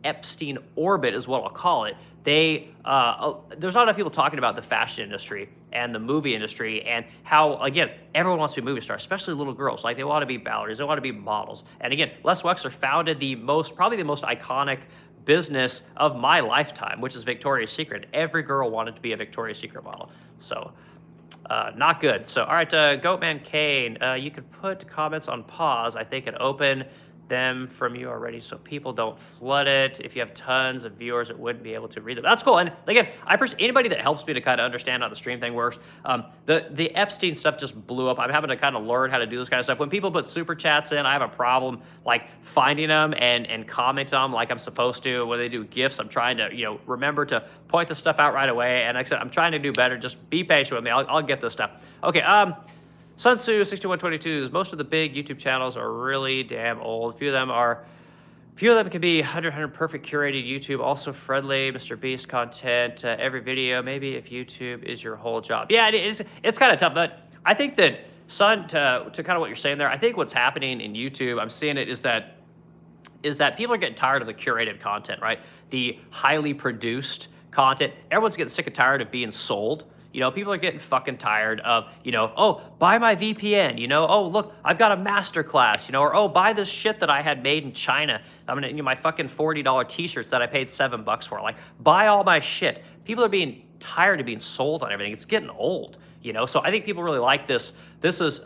Epstein orbit, is what I'll call it. There's not enough people talking about the fashion industry and the movie industry and how, again, everyone wants to be a movie star, especially little girls. Like, they want to be ballerinas, they want to be models. And again, Les Wexler founded probably the most iconic business of my lifetime, which is Victoria's Secret. Every girl wanted to be a Victoria's Secret model. So, not good. So, all right, Goatman Kane, you could put comments on pause, I think, and open them from you already so people don't flood it. If you have tons of viewers, it wouldn't be able to read them. That's cool. And again, I appreciate anybody that helps me to kind of understand how the stream thing works. The Epstein stuff just blew up. I'm having to kind of learn how to do this kind of stuff. When people put super chats in, I have a problem like finding them and commenting on them like I'm supposed to. When they do GIFs, I'm trying to remember to point the stuff out right away. And like I said, I'm trying to do better. Just be patient with me. I'll get this stuff. Okay. Sun Tzu 6122. Most of the big YouTube channels are really damn old. Few of them can be 100 perfect curated YouTube, also friendly Mr. Beast content every video. Maybe if YouTube is your whole job. Yeah, it's kind of tough, but I think that Sun, to kind of what you're saying there, I think what's happening in YouTube, I'm seeing it, is that people are getting tired of the curated content, right? The highly produced content. Everyone's getting sick and tired of being sold. People are getting fucking tired of, oh, buy my VPN, oh, look, I've got a master class, or, oh, buy this shit that I had made in China. I'm going to, my fucking $40 t-shirts that I paid $7 for. Like, buy all my shit. People are being tired of being sold on everything. It's getting old, So I think people really like this. This is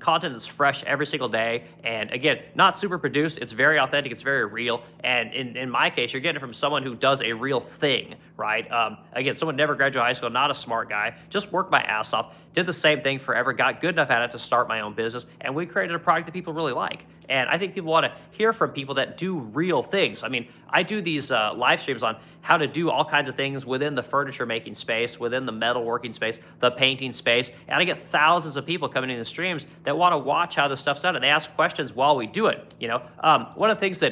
content that's fresh every single day. And again, not super produced. It's very authentic. It's very real. And in my case, you're getting it from someone who does a real thing, right? Again, someone never graduated high school, not a smart guy, just worked my ass off, did the same thing forever, got good enough at it to start my own business. And we created a product that people really like. And I think people want to hear from people that do real things. I mean, I do these live streams on how to do all kinds of things within the furniture making space, within the metalworking space, the painting space. And I get thousands of people coming in the streams that want to watch how this stuff's done, and they ask questions while we do it. One of the things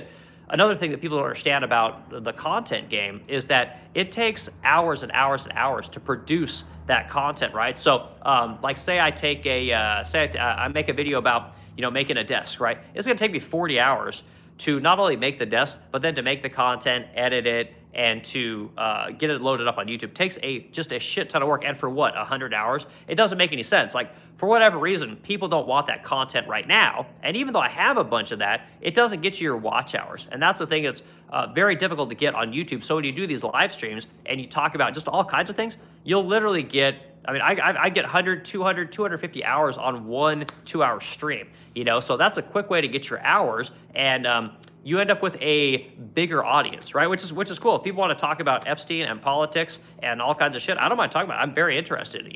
another thing that people don't understand about the content game is that it takes hours and hours and hours to produce that content, right? So, like, say I take I make a video about making a desk, right? It's going to take me 40 hours to not only make the desk, but then to make the content, edit it, and to get it loaded up on YouTube. It takes just a shit ton of work. And for what, 100 hours? It doesn't make any sense. Like, for whatever reason, people don't want that content right now. And even though I have a bunch of that, it doesn't get you your watch hours. And that's the thing that's very difficult to get on YouTube. So when you do these live streams and you talk about just all kinds of things, you'll literally get, I get 100, 200, 250 hours on one 2-hour stream, So that's a quick way to get your hours. And you end up with a bigger audience, right? Which is cool. If people want to talk about Epstein and politics and all kinds of shit, I don't mind talking about it. I'm very interested,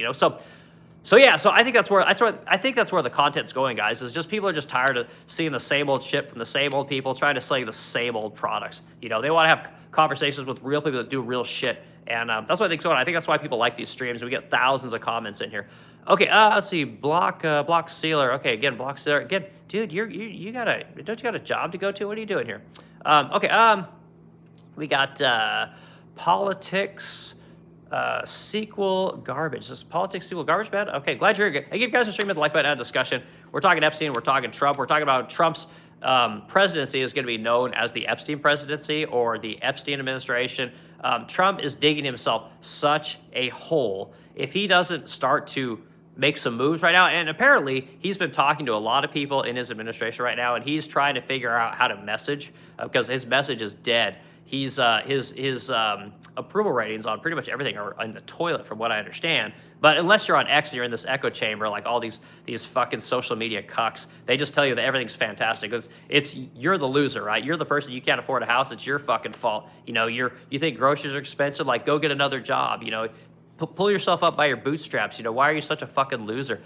So yeah, so I think that's where the content's going, guys. Is just people are just tired of seeing the same old shit from the same old people trying to sell you the same old products. They want to have conversations with real people that do real shit, and that's what I think's going on. I think that's why people like these streams. We get thousands of comments in here. Okay, let's see, Block Sealer. Okay, again, Block Sealer. Again, dude, don't you got a job to go to? What are you doing here? Okay, we got politics. Sequel garbage. This is politics sequel garbage, man. Okay, glad you're here. I give you guys a stream with the like button and discussion. We're talking Epstein. We're talking Trump. We're talking about Trump's presidency is going to be known as the Epstein presidency or the Epstein administration. Trump is digging himself such a hole if he doesn't start to make some moves right now. And apparently, he's been talking to a lot of people in his administration right now, and he's trying to figure out how to message because his message is dead. his approval ratings on pretty much everything are in the toilet, from what I understand. But unless you're on X and you're in this echo chamber, like all these fucking social media cucks, they just tell you that everything's fantastic. It's you're the loser, right? You're the person, you can't afford a house. It's your fucking fault. You know, you think groceries are expensive? Like, go get another job. You know, pull yourself up by your bootstraps. You know, why are you such a fucking loser?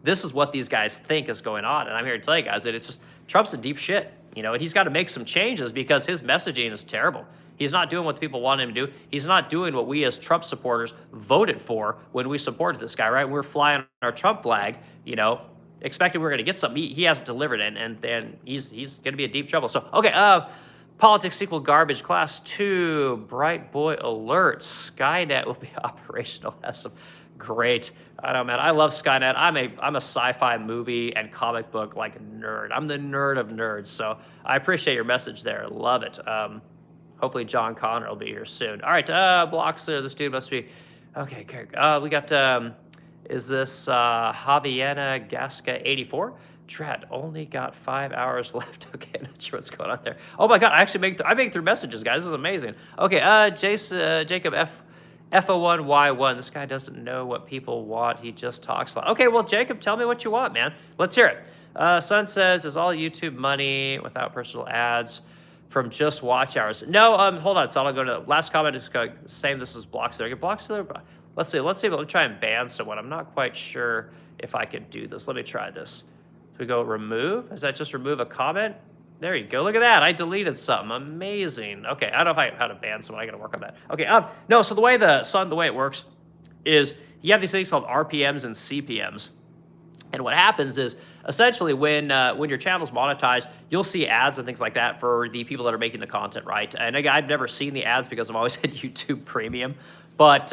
This is what these guys think is going on, and I'm here to tell you guys that it's just Trump's in deep shit. You know, and he's got to make some changes because his messaging is terrible. He's not doing what the people want him to do. He's not doing what we as Trump supporters voted for when we supported this guy, right? We're flying our Trump flag, you know, expecting we're going to get something. He hasn't delivered, and he's going to be in deep trouble. So, okay, politics equal garbage. Class 2, bright boy alert. Skynet will be operational as some great. I don't know, man. I love Skynet. I'm a sci-fi movie and comic book like nerd. I'm the nerd of nerds. So I appreciate your message there. Love it. Hopefully John Connor will be here soon. All right, blocks there. This dude must be okay. We got is this Javiera Gasca 84? Drat, only got 5 hours left. Okay, not sure what's going on there. Oh my God, I make through messages, guys. This is amazing. Okay, Jacob F01Y1. This guy doesn't know what people want. He just talks a lot. Okay, well, Jacob, tell me what you want, man. Let's hear it. Son says, is all YouTube money without personal ads from just watch hours? No, hold on. So I'll go to the last comment. Is same. This is blocks there. Blocks there. Let's see. Let me try and ban someone. I'm not quite sure if I could do this. Let me try this. So we go remove. Does that just remove a comment? There you go. Look at that. I deleted something. Amazing. Okay, I don't know how to ban someone. I got to work on that. Okay. No. So the way it works is you have these things called RPMs and CPMs, and what happens is essentially when your channel's monetized, you'll see ads and things like that for the people that are making the content, right? And again, I've never seen the ads because I've always had YouTube Premium, but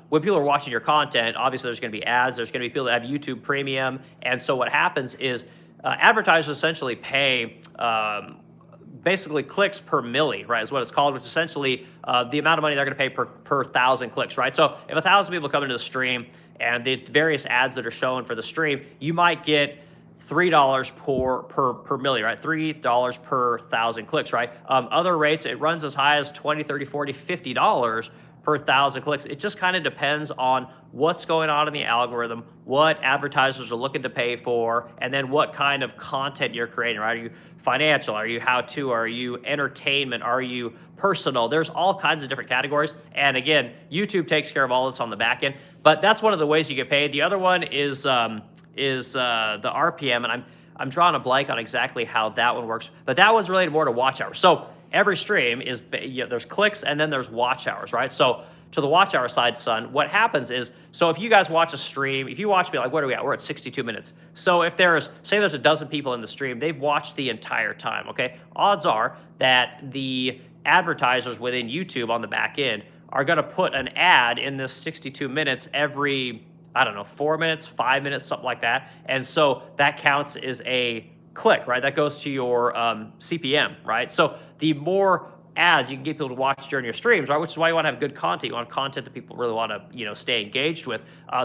when people are watching your content, obviously there's going to be ads. There's going to be people that have YouTube Premium, and so what happens is advertisers essentially pay basically clicks per milli, right, is what it's called, which is essentially the amount of money they're going to pay per 1,000 clicks, right? So if 1,000 people come into the stream and the various ads that are shown for the stream, you might get $3 per milli, right? $3 per 1,000 clicks, right? Other rates, it runs as high as $20, $30, $40, $50 per 1,000 clicks. It just kind of depends on what's going on in the algorithm, what advertisers are looking to pay for, and then what kind of content you're creating, right? Are you financial? Are you how-to? Are you entertainment? Are you personal? There's all kinds of different categories. And again, YouTube takes care of all this on the back end, but that's one of the ways you get paid. The other one is the RPM, and I'm drawing a blank on exactly how that one works, but that one's related more to watch hours. So every stream is, there's clicks and then there's watch hours, right? So to the watch hour side, son, what happens is, so if you guys watch a stream, if you watch me, like, what are we at? We're at 62 minutes. So if say there's a dozen people in the stream, they've watched the entire time, okay? Odds are that the advertisers within YouTube on the back end are gonna put an ad in this 62 minutes every, I don't know, 4 minutes, 5 minutes, something like that. And so that counts as a click, right? That goes to your CPM, right? So the more ads you can get people to watch during your streams, right? Which is why you want to have good content. You want content that people really want to, stay engaged with.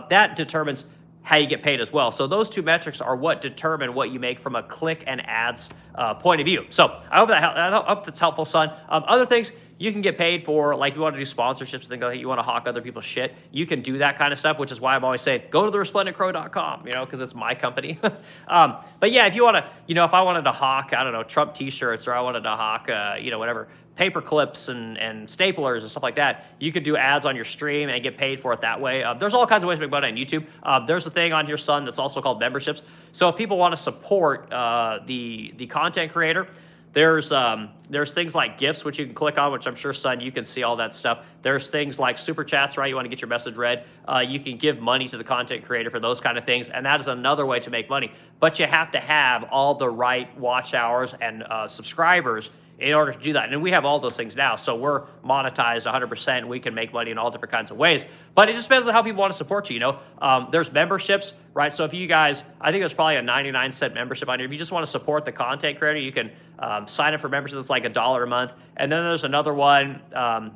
That determines how you get paid as well. So those two metrics are what determine what you make from a click and ads point of view. So I hope that's helpful, son. Other things you can get paid for, like you want to do sponsorships and things like that, you want to hawk other people's shit, you can do that kind of stuff, which is why I'm always saying, go to theresplendentcrow.com, because it's my company. But yeah, if you want to, if I wanted to hawk, I don't know, Trump t-shirts, or I wanted to hawk, whatever, paper clips and staplers and stuff like that, you could do ads on your stream and get paid for it that way. There's all kinds of ways to make money on YouTube. There's a thing on here, son, that's also called memberships. So if people want to support the content creator, there's things like gifts, which you can click on, which I'm sure, son, you can see all that stuff. There's things like super chats, right? You want to get your message read. You can give money to the content creator for those kind of things, and that is another way to make money. But you have to have all the right watch hours and subscribers in order to do that. And we have all those things now, so we're monetized 100%. We can make money in all different kinds of ways. But it just depends on how people want to support you, There's memberships, right? So if you guys, I think there's probably a 99-cent membership on here. If you just want to support the content creator, you can sign up for membership that's like $1 a month. And then there's another one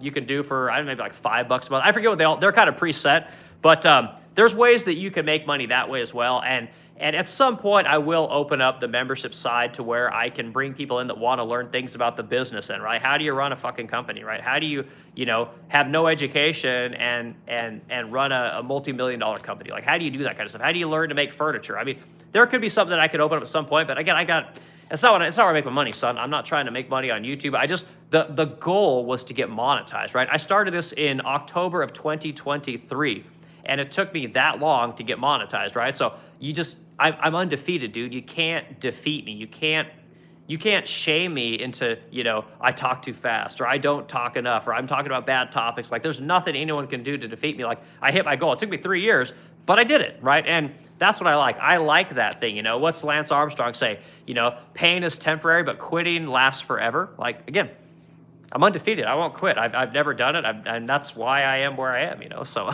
you can do for, I don't know, maybe like $5 a month. I forget what they're kind of preset, but there's ways that you can make money that way as well. And And at some point, I will open up the membership side to where I can bring people in that want to learn things about the business end, right? How do you run a fucking company, right? How do you, have no education and run a multi-million-dollar company? Like, how do you do that kind of stuff? How do you learn to make furniture? I mean, there could be something that I could open up at some point, but again, it's not where I make my money, son. I'm not trying to make money on YouTube. The goal was to get monetized, right? I started this in October of 2023, and it took me that long to get monetized, right? So I'm undefeated, dude. You can't defeat me. You can't shame me into, I talk too fast, or I don't talk enough, or I'm talking about bad topics. Like, there's nothing anyone can do to defeat me. Like, I hit my goal. It took me 3 years, but I did it, right? And that's what I like. I like that thing, What's Lance Armstrong say? Pain is temporary, but quitting lasts forever. Like, again, I'm undefeated. I won't quit. I've never done it, and that's why I am where I am. So,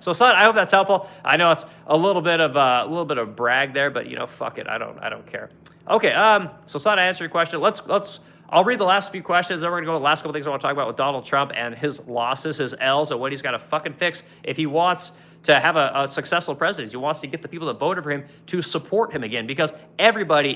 so son, I hope that's helpful. I know it's a little bit of brag there, but fuck it. I don't care. Okay. So son, I answered your question. I'll read the last few questions. Then we're gonna go to the last couple things I want to talk about with Donald Trump and his losses, his L's, and what he's got to fucking fix if he wants to have a successful presidency. He wants to get the people that voted for him to support him again, because everybody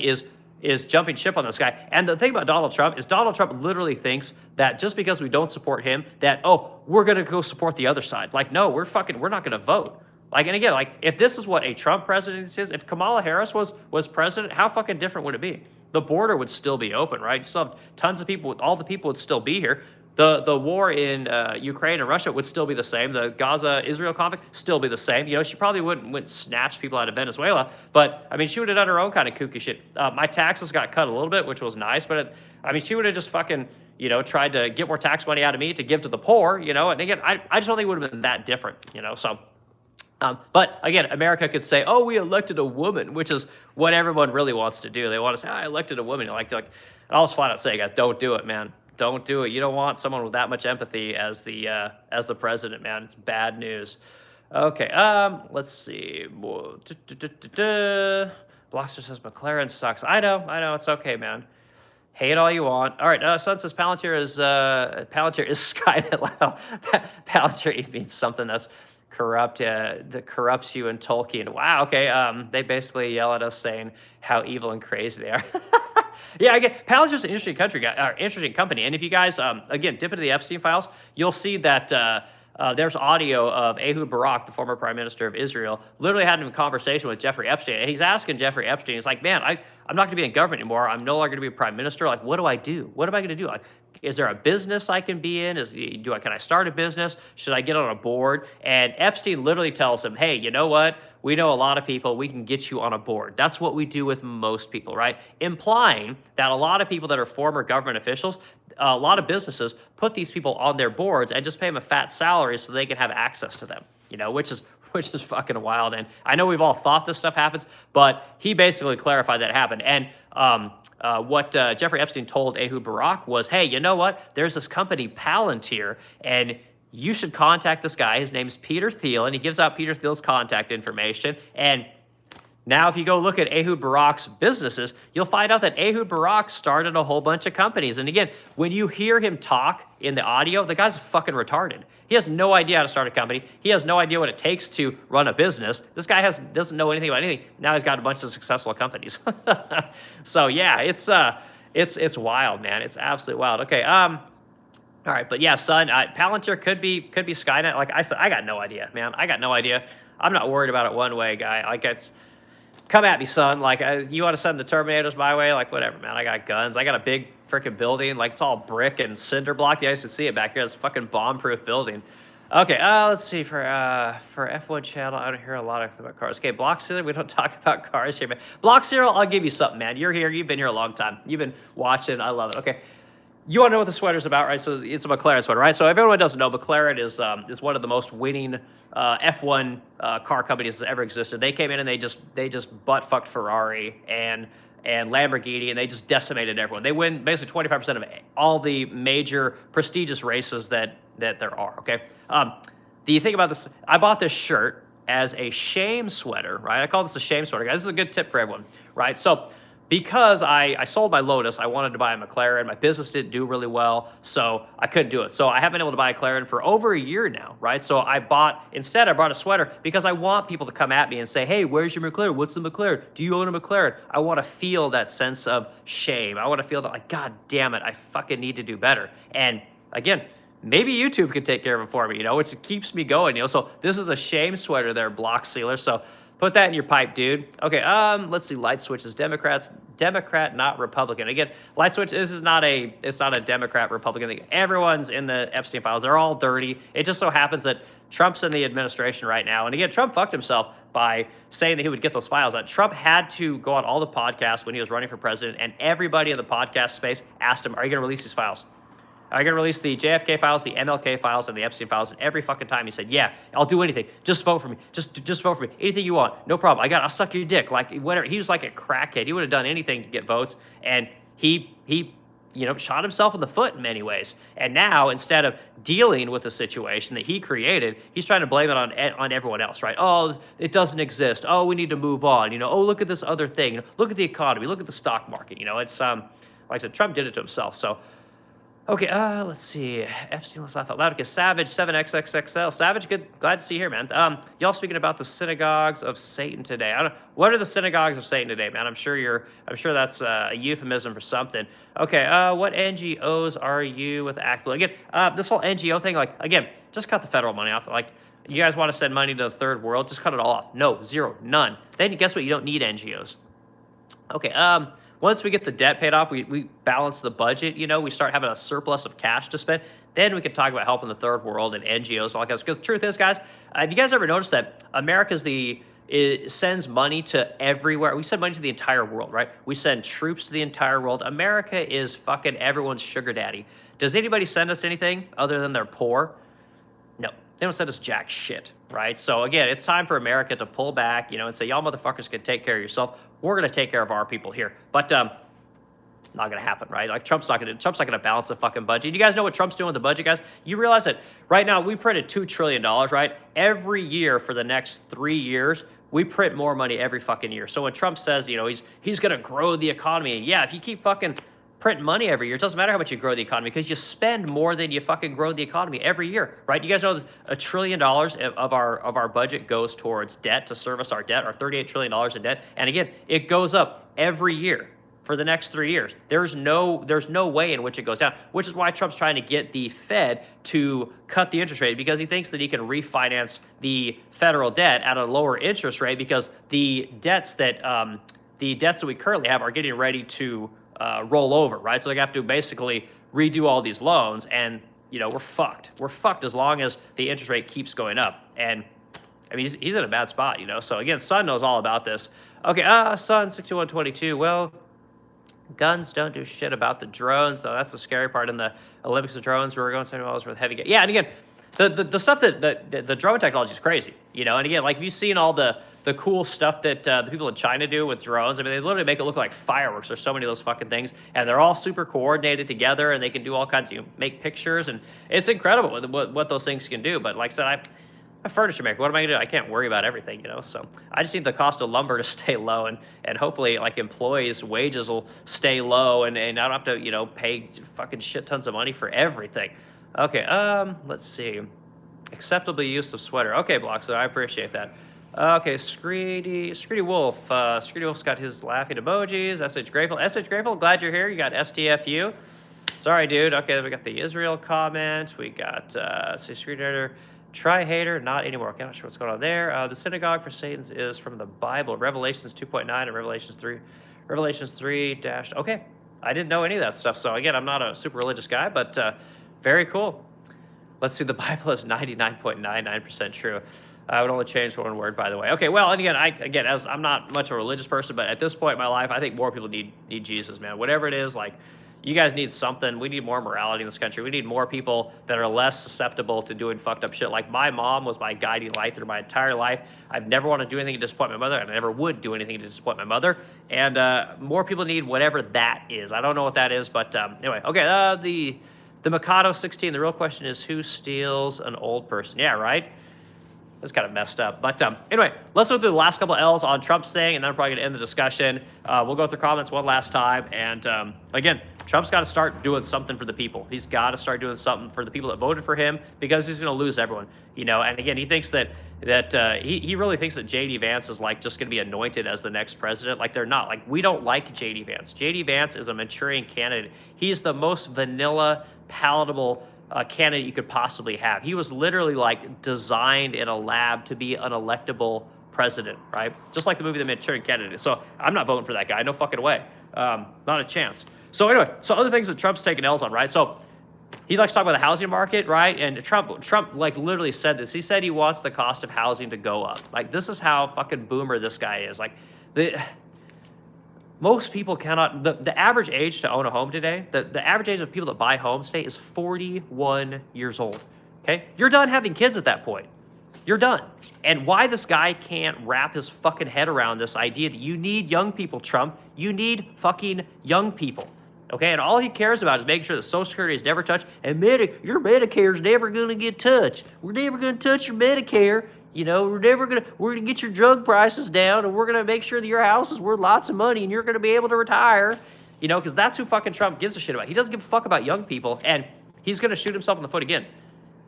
is jumping ship on this guy. And the thing about Donald Trump is Donald Trump literally thinks that just because we don't support him, that, we're going to go support the other side. Like, no, we're not going to vote. Like, and again, like, if this is what a Trump presidency is, if Kamala Harris was president, how fucking different would it be? The border would still be open, right? You still have tons of people, all the people would still be here. The war in Ukraine and Russia would still be the same. The Gaza-Israel conflict still be the same. She probably wouldn't snatch people out of Venezuela, but I mean, she would have done her own kind of kooky shit. My taxes got cut a little bit, which was nice, but she would have just fucking tried to get more tax money out of me to give to the poor. And again, I just don't think it would have been that different. So. But again, America could say, we elected a woman, which is what everyone really wants to do. They want to say, I elected a woman. I'll just flat out say, guys, don't do it, man. Don't do it. You don't want someone with that much empathy as the president, man. It's bad news. Okay, let's see. Blockster says McLaren sucks. I know, it's okay, man. Hate all you want. All right, Sun says Palantir is Skynet level. Palantir means something that's corrupt, that corrupts you in Tolkien. Wow, okay. They basically yell at us saying how evil and crazy they are. Yeah, again, Palantir's an interesting company. And if you guys, again, dip into the Epstein files, you'll see that there's audio of Ehud Barak, the former prime minister of Israel, literally having a conversation with Jeffrey Epstein. And he's asking Jeffrey Epstein, he's like, man, I'm not going to be in government anymore. I'm no longer going to be a prime minister. Like, what do I do? What am I going to do? Like, is there a business I can be in? Can I start a business? Should I get on a board? And Epstein literally tells him, hey, you know what? We know a lot of people. We can get you on a board. That's what we do with most people, right? Implying that a lot of people that are former government officials, a lot of businesses put these people on their boards and just pay them a fat salary so they can have access to them, which is fucking wild. And I know we've all thought this stuff happens, but he basically clarified that it happened. And what Jeffrey Epstein told Ehud Barak was, hey, you know what? There's this company, Palantir, and you should contact this guy. His name's Peter Thiel, and he gives out Peter Thiel's contact information. And now if you go look at Ehud Barak's businesses, you'll find out that Ehud Barak started a whole bunch of companies. And again, when you hear him talk in the audio, the guy's fucking retarded. He has no idea how to start a company. He has no idea what it takes to run a business. This guy doesn't know anything about anything. Now he's got a bunch of successful companies. So yeah, it's wild, man. It's absolutely wild. Okay, all right, but yeah, son, Palantir could be Skynet. Like I said, I got no idea, man. I got no idea. I'm not worried about it one way, guy. Like, it's, come at me, son. Like, you want to send the Terminators my way? Like, whatever, man. I got guns. I got a big freaking building. Like, it's all brick and cinder block. You guys can see it back here. It's a fucking bomb-proof building. Okay, let's see. For F1 channel, I don't hear a lot about cars. Okay, Block Serial, we don't talk about cars here, man. Block Serial, I'll give you something, man. You're here. You've been here a long time. You've been watching. I love it. Okay. You want to know what the sweater's about, right? So it's a McLaren sweater, right? So if everyone doesn't know, McLaren is one of the most winning F1 car companies that's ever existed. They came in and they just butt fucked Ferrari and Lamborghini, and they just decimated everyone. They win basically 25% of all the major prestigious races that there are. Okay. The thing about this, I bought this shirt as a shame sweater, right? I call this a shame sweater, guys. This is a good tip for everyone, right? So because I sold my Lotus, I wanted to buy a McLaren. My business didn't do really well, so I couldn't do it. So I haven't been able to buy a McLaren for over a year now, right? So I brought a sweater because I want people to come at me and say, hey, where's your McLaren? What's the McLaren? Do you own a McLaren? I want to feel that sense of shame. I want to feel that, like, God damn it, I fucking need to do better. And again, maybe YouTube can take care of it for me, which keeps me going, So this is a shame sweater there, Block Sealer. So put that in your pipe, dude. Okay, let's see. Light switches. Democrat, not Republican. Again, light switch. It's not a Democrat Republican thing. Everyone's in the Epstein files. They're all dirty. It just so happens that Trump's in the administration right now, and again, Trump fucked himself by saying that he would get those files out. Trump had to go on all the podcasts when he was running for president, and everybody in the podcast space asked him, "Are you going to release these files? Are you going to release the JFK files, the MLK files, and the Epstein files?" And every fucking time he said, "Yeah, I'll do anything. Just vote for me. Just vote for me. Anything you want. No problem. I'll suck your dick." Like, whatever. He was like a crackhead. He would have done anything to get votes. And he shot himself in the foot in many ways. And now, instead of dealing with the situation that he created, he's trying to blame it on everyone else, right? Oh, it doesn't exist. Oh, we need to move on. Oh, look at this other thing. Look at the economy. Look at the stock market. It's like I said, Trump did it to himself. So. Okay, let's see. Epstein, let's laugh out loud. Okay, Savage, 7XXXL. Savage, good, glad to see you here, man. Y'all speaking about the synagogues of Satan today. What are the synagogues of Satan today, man? I'm sure that's a euphemism for something. Okay, what NGOs are you with Actable? Again, this whole NGO thing, like, again, just cut the federal money off. Like, you guys want to send money to the third world, just cut it all off. No, zero, none. Then guess what? You don't need NGOs. Okay, once we get the debt paid off, we balance the budget, we start having a surplus of cash to spend, then we can talk about helping the third world and NGOs and all that kind of stuff. Because the truth is, guys, have you guys ever noticed that America's sends money to everywhere? We send money to the entire world, right? We send troops to the entire world. America is fucking everyone's sugar daddy. Does anybody send us anything other than they're poor? No. They don't send us jack shit, right? So again, it's time for America to pull back, and say, y'all motherfuckers can take care of yourself. We're going to take care of our people here. But not going to happen, right? Like, Trump's not going to balance the fucking budget. You guys know what Trump's doing with the budget, guys? You realize that right now we printed $2 trillion, right? Every year for the next 3 years, we print more money every fucking year. So when Trump says, he's going to grow the economy, yeah, if you keep fucking print money every year, it doesn't matter how much you grow the economy, because you spend more than you fucking grow the economy every year, right? You guys know $1 trillion of our budget goes towards debt, to service our debt, our $38 trillion in debt. And again, it goes up every year for the next 3 years. There's no way in which it goes down, which is why Trump's trying to get the Fed to cut the interest rate, because he thinks that he can refinance the federal debt at a lower interest rate, because the debts that we currently have are getting ready to roll over, right? So they have to basically redo all these loans, and we're fucked. We're fucked as long as the interest rate keeps going up. And I mean, he's in a bad spot, So again, Sun knows all about this. Okay, Sun 6122. Well, guns don't do shit about the drones, though. That's the scary part in the Olympics of drones. We're going 70 miles with heavy. Yeah, and again, the stuff that the drone technology is crazy, And again, like, have you seen all the cool stuff that the people in China do with drones? I mean, they literally make it look like fireworks. There's so many of those fucking things, and they're all super coordinated together, and they can do all kinds of, make pictures, and it's incredible what those things can do. But like I said, I'm a furniture maker. What am I gonna do? I can't worry about everything, So I just need the cost of lumber to stay low, and hopefully, like, employees' wages will stay low, and I don't have to, pay fucking shit tons of money for everything. Okay, let's see. Acceptable use of sweater. Okay, Block, so I appreciate that. Okay, Screedy Wolf. Screedy Wolf's got his laughing emojis. SH Grateful. SH Grateful, glad you're here. You got STFU. Sorry, dude. Okay, then we got the Israel comment. We got, Screedy Tri-hater, not anymore. Okay, I'm not sure what's going on there. The synagogue for Satan's is from the Bible, Revelations 2.9 and Revelations 3 dash. Okay, I didn't know any of that stuff. So again, I'm not a super religious guy, but very cool. Let's see, the Bible is 99.99% true. I would only change one word, by the way. Okay, well, and again, as I'm not much of a religious person, but at this point in my life, I think more people need Jesus, man. Whatever it is, like, you guys need something. We need more morality in this country. We need more people that are less susceptible to doing fucked up shit. Like, my mom was my guiding light through my entire life. I've never wanted to do anything to disappoint my mother, and I never would do anything to disappoint my mother. And more people need whatever that is. I don't know what that is, but anyway. Okay, the Mikado 16, the real question is, who steals an old person? Yeah, right? That's kind of messed up. But anyway, let's go through the last couple of L's on Trump's thing, and then I'm probably going to end the discussion. We'll go through comments one last time. And again, Trump's got to start doing something for the people. He's got to start doing something for the people that voted for him, because he's going to lose everyone. And again, he thinks that he really thinks that J.D. Vance is like just going to be anointed as the next president. Like, they're not. Like, we don't like J.D. Vance. J.D. Vance is a Manchurian candidate. He's the most vanilla, palatable candidate you could possibly have. He was literally like designed in a lab to be an electable president, right? Just like the movie The Manchurian Candidate. So I'm not voting for that guy. No fucking way. Not a chance. So anyway, so other things that Trump's taking L's on, right? So he likes to talk about the housing market, right? And Trump like literally said this. He said he wants the cost of housing to go up. Like, this is how fucking boomer this guy is. Like, most people cannot, the average age to own a home today, the average age of people that buy homes today is 41 years old, okay? You're done having kids at that point. You're done. And why this guy can't wrap his fucking head around this idea that you need young people, Trump. You need fucking young people, okay? And all he cares about is making sure that Social Security is never touched, and your Medicare is never going to get touched. We're never going to touch your Medicare. We're gonna get your drug prices down, and we're gonna make sure that your house is worth lots of money, and you're gonna be able to retire, because that's who fucking Trump gives a shit about. He doesn't give a fuck about young people, and he's gonna shoot himself in the foot again.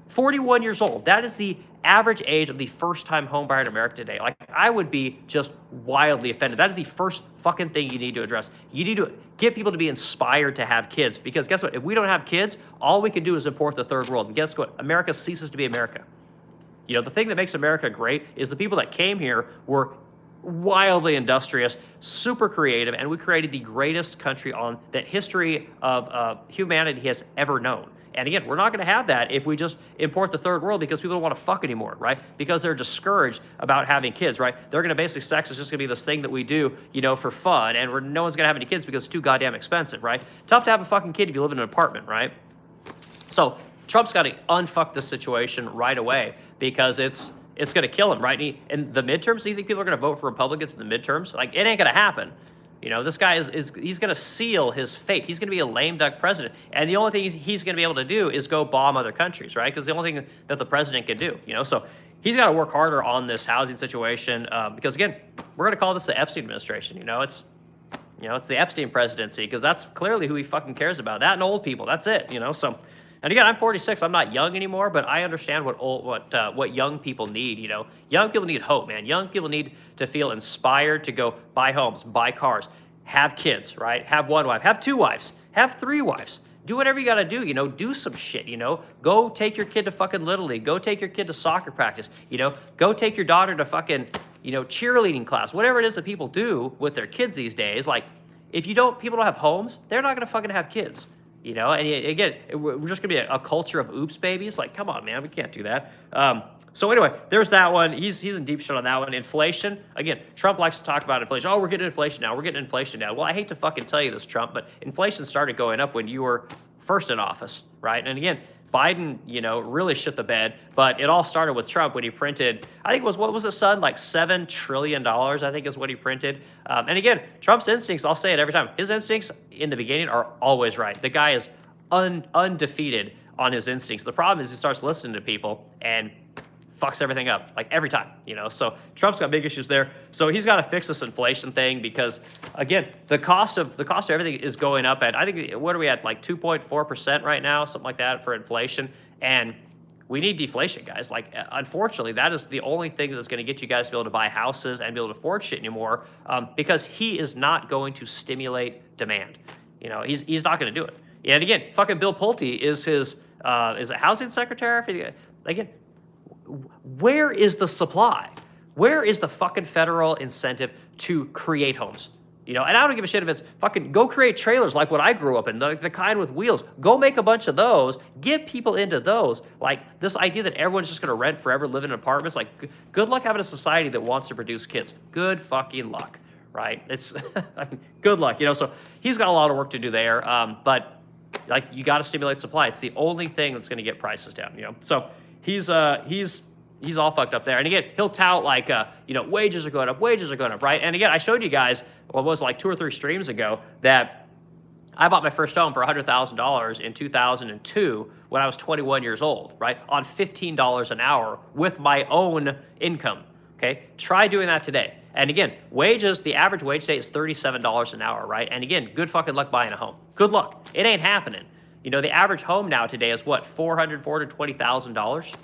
41 years old. That is the average age of the first-time home buyer in America today. Like, I would be just wildly offended. That is the first fucking thing you need to address. You need to get people to be inspired to have kids, because guess what? If we don't have kids, all we can do is import the third world, and guess what? America ceases to be America. The thing that makes America great is the people that came here were wildly industrious, super creative, and we created the greatest country on that history of humanity has ever known. And again, we're not going to have that if we just import the third world, because people don't want to fuck anymore, right? Because they're discouraged about having kids, right? They're going to basically, sex is just going to be this thing that we do, for fun, and no one's going to have any kids because it's too goddamn expensive, right? Tough to have a fucking kid if you live in an apartment, right? So Trump's got to unfuck this situation right away, because it's going to kill him, right? In the midterms, do you think people are going to vote for Republicans in the midterms? Like, it ain't going to happen. This guy he's going to seal his fate. He's going to be a lame duck president. And the only thing he's going to be able to do is go bomb other countries, right? Because the only thing that the president can do, So he's got to work harder on this housing situation, because, again, we're going to call this the Epstein administration. It's the Epstein presidency, because that's clearly who he fucking cares about. That and old people. That's it, So, and again, I'm 46. I'm not young anymore, but I understand what young people need. Young people need hope, man. Young people need to feel inspired to go buy homes, buy cars, have kids, right? Have one wife, have two wives, have three wives. Do whatever you got to do. Do some shit. Go take your kid to fucking Little League. Go take your kid to soccer practice. Go take your daughter to fucking cheerleading class. Whatever it is that people do with their kids these days. Like, if people don't have homes, they're not gonna fucking have kids. And again, we're just going to be a culture of oops babies. Like, come on, man, we can't do that. So anyway, there's that one. He's in deep shit on that one. Inflation. Again, Trump likes to talk about inflation. Oh, we're getting inflation now. We're getting inflation now. Well, I hate to fucking tell you this, Trump, but inflation started going up when you were first in office, right? And again, Biden, really shit the bed, but it all started with Trump when he printed, I think what was it, son? Like $7 trillion, I think is what he printed. And again, Trump's instincts, I'll say it every time, his instincts in the beginning are always right. The guy is undefeated on his instincts. The problem is he starts listening to people and fucks everything up, like every time, So Trump's got big issues there. So he's got to fix this inflation thing, because again, the cost of everything is going up at, I think, what are we at, like 2.4% right now, something like that for inflation. And we need deflation, guys. Like, unfortunately, that is the only thing that's going to get you guys to be able to buy houses and be able to afford shit anymore, because he is not going to stimulate demand. He's not going to do it. And again, fucking Bill Pulte is his is a housing secretary. Again, where is the supply? Where is the fucking federal incentive to create homes? And I don't give a shit if it's fucking go create trailers like what I grew up in, the kind with wheels. Go make a bunch of those. Get people into those. Like, this idea that everyone's just going to rent forever, live in apartments. Like, good luck having a society that wants to produce kids. Good fucking luck, right? It's good luck, So he's got a lot of work to do there. But like, you got to stimulate supply. It's the only thing that's going to get prices down. So he's all fucked up there. And again, he'll tout like, wages are going up, right? And again, I showed you guys, what was it, like 2 or 3 streams ago, that I bought my first home for $100,000 in 2002 when I was 21 years old, right? On $15 an hour with my own income, okay? Try doing that today. And again, wages, the average wage today is $37 an hour, right? And again, good fucking luck buying a home. Good luck. It ain't happening. You know, the average home now today is what, $420,000?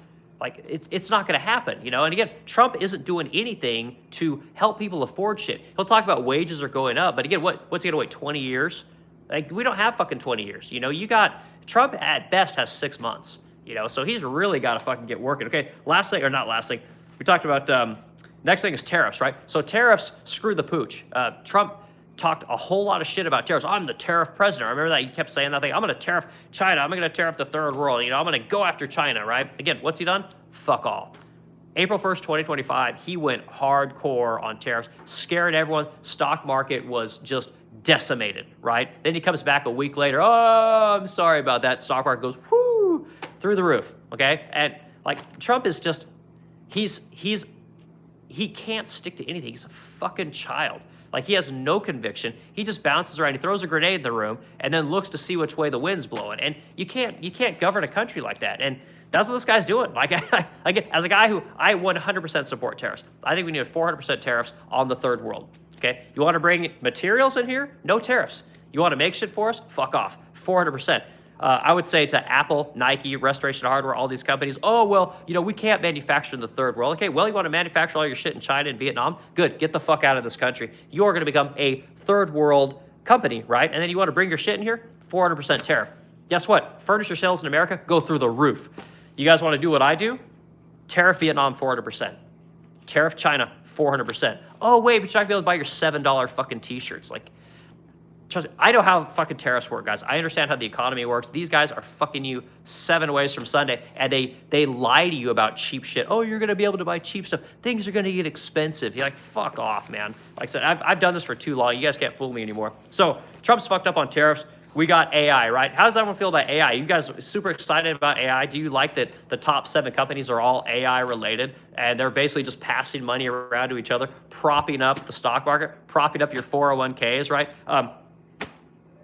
Like, it's not going to happen, you know? And again, Trump isn't doing anything to help people afford shit. He'll talk about wages are going up, but again, what's he going to wait, 20 years? Like, we don't have fucking 20 years, you know? You got, Trump at best has 6 months, you know? So he's really got to fucking get working, okay? Last thing, or not last thing, we talked about, next thing is tariffs, right? So tariffs, screw the pooch. Trump talked a whole lot of shit about tariffs. I'm the tariff president. I remember that. He kept saying that thing. I'm going to tariff China. I'm going to tariff the third world. You know, I'm going to go after China, right? Again, what's he done? Fuck all. April 1st, 2025, he went hardcore on tariffs, scared everyone. Stock market was just decimated, right? Then he comes back a week later. Oh, I'm sorry about that. Stock market goes, whoo, through the roof, okay? And, like, Trump is just, he can't stick to anything. He's a fucking child. Like, he has no conviction. He just bounces around. He throws a grenade in the room and then looks to see which way the wind's blowing. And you can't govern a country like that. And that's what this guy's doing. Like, as a guy who I 100% support tariffs. I think we need 400% tariffs on the third world. Okay? You want to bring materials in here? No tariffs. You want to make shit for us? Fuck off. 400%. I would say to Apple, Nike, Restoration Hardware, all these companies, oh, well, you know, we can't manufacture in the third world. Okay, well, you want to manufacture all your shit in China and Vietnam? Good, get the fuck out of this country. You're going to become a third world company, right? And then you want to bring your shit in here? 400% tariff. Guess what? Furniture sales in America go through the roof. You guys want to do what I do? Tariff Vietnam, 400%. Tariff China, 400%. Oh, wait, but you're not going to be able to buy your $7 fucking t-shirts. Like, trust me, I know how fucking tariffs work, guys. I understand how the economy works. These guys are fucking you 7 ways from Sunday, and they lie to you about cheap shit. Oh, you're going to be able to buy cheap stuff. Things are going to get expensive. You're like, fuck off, man. Like I said, I've done this for too long. You guys can't fool me anymore. So Trump's fucked up on tariffs. We got AI, right? How does everyone feel about AI? You guys super excited about AI? Do you like that the top 7 companies are all AI related and they're basically just passing money around to each other, propping up the stock market, propping up your 401ks, right?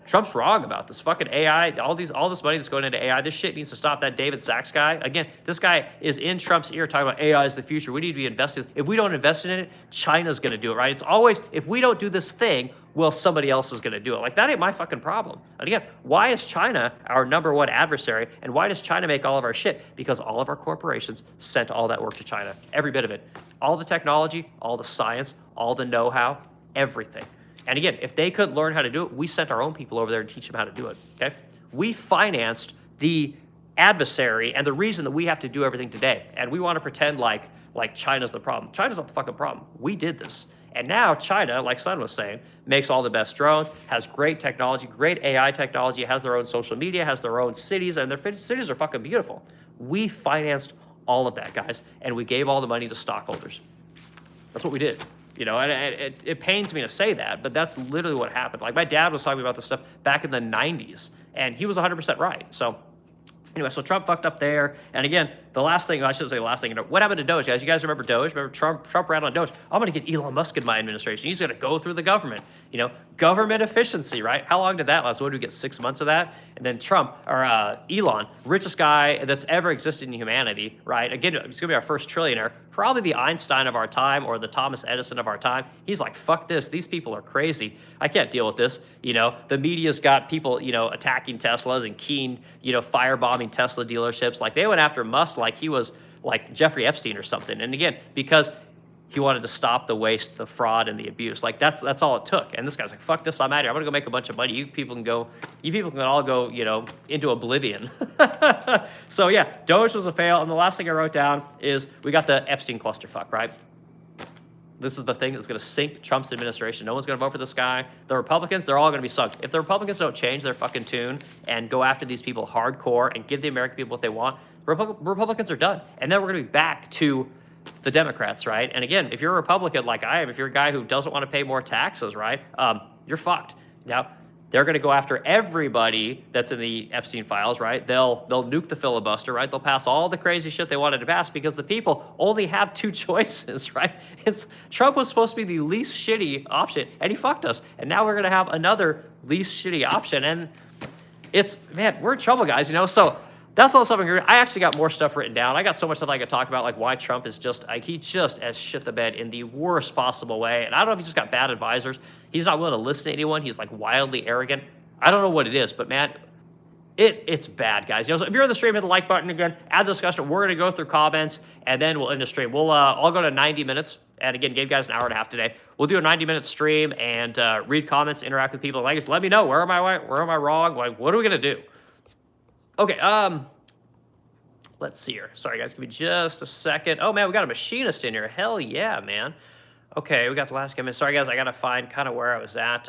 Trump's wrong about this fucking AI, all this money that's going into AI. This shit needs to stop. That David Sachs guy, again, this guy is in Trump's ear talking about AI is the future. We need to be invested. If we don't invest in it, China's going to do it, right? It's always, if we don't do this thing, well, somebody else is going to do it. Like, that ain't my fucking problem. And again, why is China our #1 adversary? And why does China make all of our shit? Because all of our corporations sent all that work to China. Every bit of it. All the technology, all the science, all the know-how, everything. And again, if they couldn't learn how to do it, we sent our own people over there to teach them how to do it, okay? We financed the adversary and the reason that we have to do everything today. And we want to pretend like China's the problem. China's not the fucking problem. We did this. And now China, like Sun was saying, makes all the best drones, has great technology, great AI technology, has their own social media, has their own cities, and their cities are fucking beautiful. We financed all of that, guys, and we gave all the money to stockholders. That's what we did. You know, and it pains me to say that, but that's literally what happened. Like, my dad was talking about this stuff back in the 90s, and he was 100% right. So anyway, so Trump fucked up there. And again, the last thing, I shouldn't say the last thing, what happened to DOGE, guys? You guys remember DOGE? Remember Trump ran on DOGE? I'm going to get Elon Musk in my administration. He's going to go through the government. You know, government efficiency, right? How long did that last? What did we get, 6 months of that? And then Trump, or Elon, richest guy that's ever existed in humanity, right? Again, he's going to be our first trillionaire, probably the Einstein of our time or the Thomas Edison of our time. He's like, fuck this. These people are crazy. I can't deal with this. You know, the media's got people, you know, attacking Teslas and keen, you know, firebombing Tesla dealerships. Like, they went after Musk like he was like Jeffrey Epstein or something. And again, because he wanted to stop the waste, the fraud, and the abuse. Like, that's all it took. And this guy's like, fuck this, I'm out of here. I'm gonna go make a bunch of money. You people can all go, you know, into oblivion. So yeah, DOGE was a fail. And the last thing I wrote down is we got the Epstein clusterfuck, right? This is the thing that's gonna sink Trump's administration. No one's gonna vote for this guy. The Republicans, they're all gonna be sunk. If the Republicans don't change their fucking tune and go after these people hardcore and give the American people what they want, Republicans are done. And then we're gonna be back to the Democrats, right? And again, if you're a Republican like I am, if you're a guy who doesn't want to pay more taxes, right, you're fucked. Now, They're going to go after everybody that's in the Epstein files, right? They'll nuke the filibuster, right? They'll pass all the crazy shit they wanted to pass because the people only have two choices, right? Trump was supposed to be the least shitty option, and he fucked us. And now we're going to have another least shitty option, and man, we're in trouble, guys. So that's all stuff. I actually got more stuff written down. I got so much stuff I could talk about, like why Trump is just he just has shit the bed in the worst possible way. And I don't know if he's just got bad advisors. He's not willing to listen to anyone. He's like wildly arrogant. I don't know what it is, but man, it's bad, guys. So if you're in the stream, hit the like button again. Add discussion. We're gonna go through comments and then we'll end the stream. I'll go to 90 minutes. And again, gave you guys an hour and a half today. We'll do a 90-minute stream and read comments, interact with people. Like, just let me know where am I right, where am I wrong? Like, what are we gonna do? Okay, let's see here. Sorry, guys, give me just a second. Oh, man, we got a machinist in here. Hell yeah, man. Okay, we got the last comment. Sorry, guys, I got to find kind of where I was at.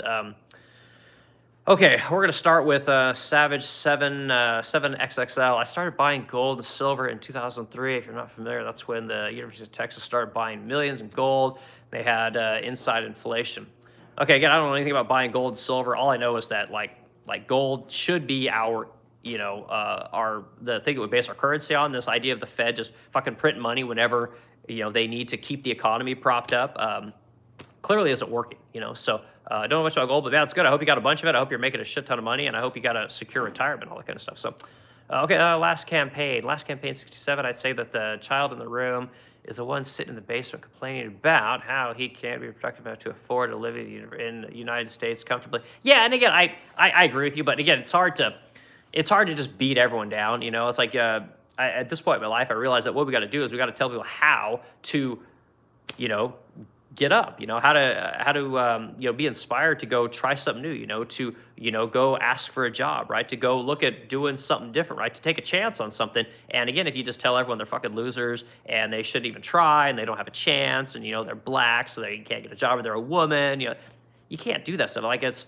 Okay, we're going to start with Savage 7XXL. I started buying gold and silver in 2003. If you're not familiar, that's when the University of Texas started buying millions in gold. They had inside inflation. Okay, again, I don't know anything about buying gold and silver. All I know is that, like gold should be our the thing that we base our currency on. This idea of the Fed just fucking print money whenever they need to keep the economy propped up clearly isn't working. So I don't know much about gold, but that's good. I hope you got a bunch of it. I hope you're making a shit ton of money, and I hope you got a secure retirement, all that kind of stuff. So okay, last campaign 67. I'd say that the child in the room is the one sitting in the basement complaining about how he can't be productive enough to afford to live in the United States comfortably. Yeah, and again, I agree with you, but again, it's hard to just beat everyone down. It's like at this point in my life, I realize that what we got to do is we got to tell people how to, get up. How to be inspired to go try something new. To go ask for a job, right? To go look at doing something different, right? To take a chance on something. And again, if you just tell everyone they're fucking losers and they shouldn't even try and they don't have a chance and they're black so they can't get a job or they're a woman, you can't do that stuff. Like it's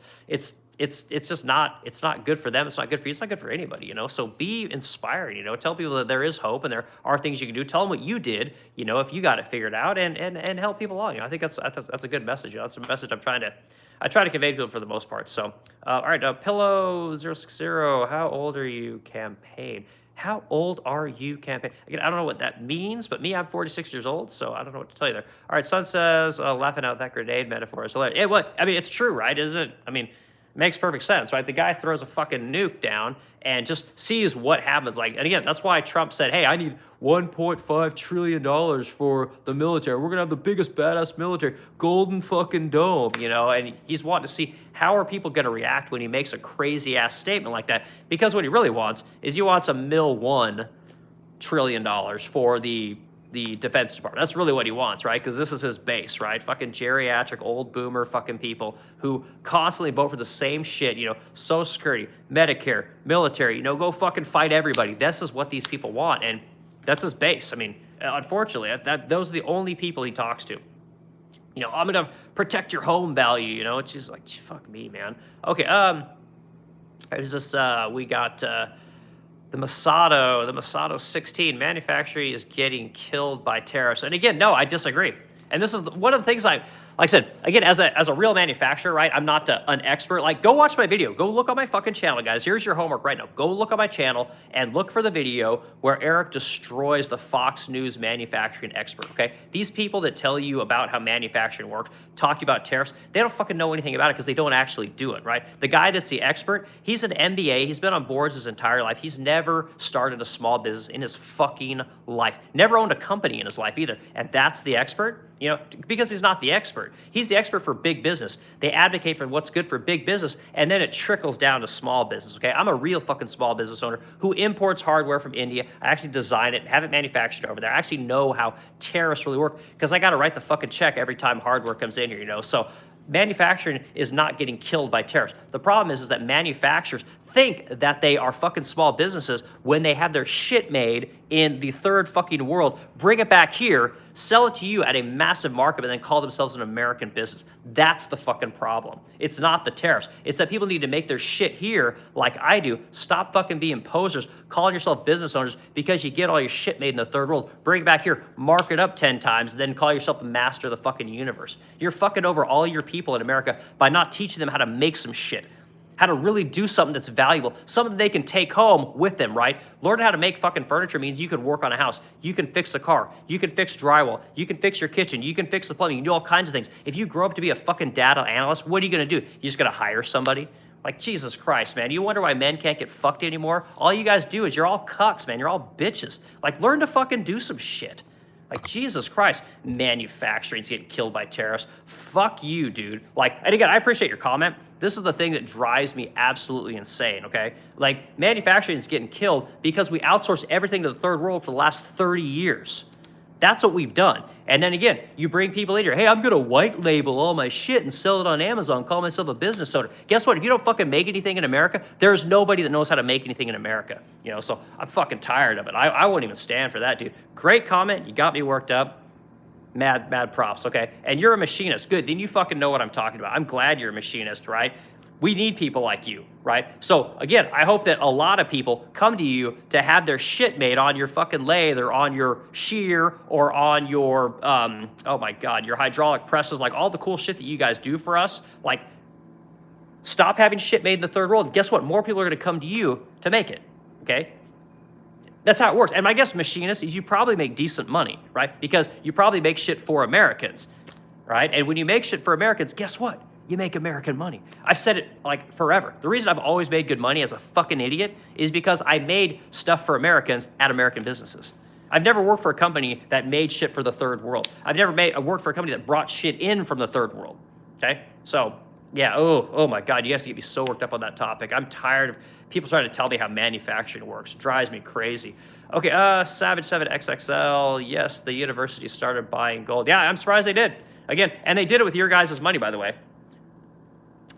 just not good for them. It's not good for you. It's not good for anybody, So be inspired, tell people that there is hope and there are things you can do. Tell them what you did, if you got it figured out and help people along. I think that's a good message. That's a message I try to convey to people for the most part. So, all right, Pillow060, how old are you, campaign? How old are you, campaign? Again, I don't know what that means, but me, I'm 46 years old, so I don't know what to tell you there. All right, Sun says, laughing out that grenade metaphor is hilarious. It's true, right? Isn't it? Makes perfect sense, right? The guy throws a fucking nuke down and just sees what happens. And again, that's why Trump said, hey, I need $1.5 trillion for the military. We're going to have the biggest badass military, golden fucking dome, and he's wanting to see how are people going to react when he makes a crazy ass statement like that. Because what he really wants is he wants $1 trillion for the Defense Department. That's really what he wants, right? Because this is his base, right? Fucking geriatric, old boomer fucking people who constantly vote for the same shit, Social Security, Medicare, military, go fucking fight everybody. This is what these people want, and that's his base. Unfortunately, those are the only people he talks to. I'm gonna protect your home value, It's just like, fuck me, man. Okay, there's this, we got, the Masato 16 manufacturing is getting killed by tariffs. And again, no, I disagree. And this is one of the things like I said, again, as a real manufacturer, right? I'm not an expert. Go watch my video. Go look on my fucking channel, guys. Here's your homework right now. Go look on my channel and look for the video where Eric destroys the Fox News manufacturing expert, okay? These people that tell you about how manufacturing works, talk to you about tariffs, they don't fucking know anything about it because they don't actually do it, right? The guy that's the expert, he's an MBA. He's been on boards his entire life. He's never started a small business in his fucking life. Never owned a company in his life either. And that's the expert? Because he's not the expert. He's the expert for big business. They advocate for what's good for big business, and then it trickles down to small business, okay? I'm a real fucking small business owner who imports hardware from India. I actually design it, have it manufactured over there. I actually know how tariffs really work because I got to write the fucking check every time hardware comes in here, So manufacturing is not getting killed by tariffs. The problem is that manufacturers think that they are fucking small businesses when they have their shit made in the third fucking world, bring it back here, sell it to you at a massive markup, and then call themselves an American business. That's the fucking problem. It's not the tariffs. It's that people need to make their shit here like I do. Stop fucking being posers, calling yourself business owners because you get all your shit made in the third world. Bring it back here, mark it up 10 times, and then call yourself the master of the fucking universe. You're fucking over all your people in America by not teaching them how to make some shit. how to really do something that's valuable, something they can take home with them, right? Learning how to make fucking furniture means you can work on a house, you can fix a car, you can fix drywall, you can fix your kitchen, you can fix the plumbing, you can do all kinds of things. If you grow up to be a fucking data analyst, what are you gonna do? You're just gonna hire somebody? Like, Jesus Christ, man. You wonder why men can't get fucked anymore? All you guys do is you're all cucks, man. You're all bitches. Like, learn to fucking do some shit. Like, Jesus Christ. Manufacturing's getting killed by tariffs. Fuck you, dude. Like, and again, I appreciate your comment. This is the thing that drives me absolutely insane, okay? Like, manufacturing is getting killed because we outsource everything to the third world for the last 30 years. That's what we've done. And then again, you bring people in here, hey, I'm gonna white label all my shit and sell it on Amazon, call myself a business owner. Guess what? If you don't fucking make anything in America, there's nobody that knows how to make anything in America. You know, so I'm fucking tired of it. I wouldn't even stand for that, dude. Great comment, you got me worked up. Mad props, okay? And you're a machinist, good, then you fucking know what I'm talking about. I'm glad you're a machinist, right? We need people like you, right? So again, I hope that a lot of people come to you to have their shit made on your fucking lathe or on your shear or on your, oh my God, your hydraulic presses, like all the cool shit that you guys do for us. Like, stop having shit made in the third world. Guess what? More people are gonna come to you to make it, okay? That's how it works. And my guess, machinist, is you probably make decent money, right? Because you probably make shit for Americans, right? And when you make shit for Americans, guess what? You make American money. I've said it like forever. The reason I've always made good money as a fucking idiot is because I made stuff for Americans at American businesses. I've never worked for a company that made shit for the third world. I've never worked for a company that brought shit in from the third world, okay? So, yeah, oh my God, you guys get me so worked up on that topic. I'm tired of people trying to tell me how manufacturing works. It drives me crazy. Okay, Savage7XXL, yes, the university started buying gold. Yeah, I'm surprised they did. Again, and they did it with your guys' money, by the way.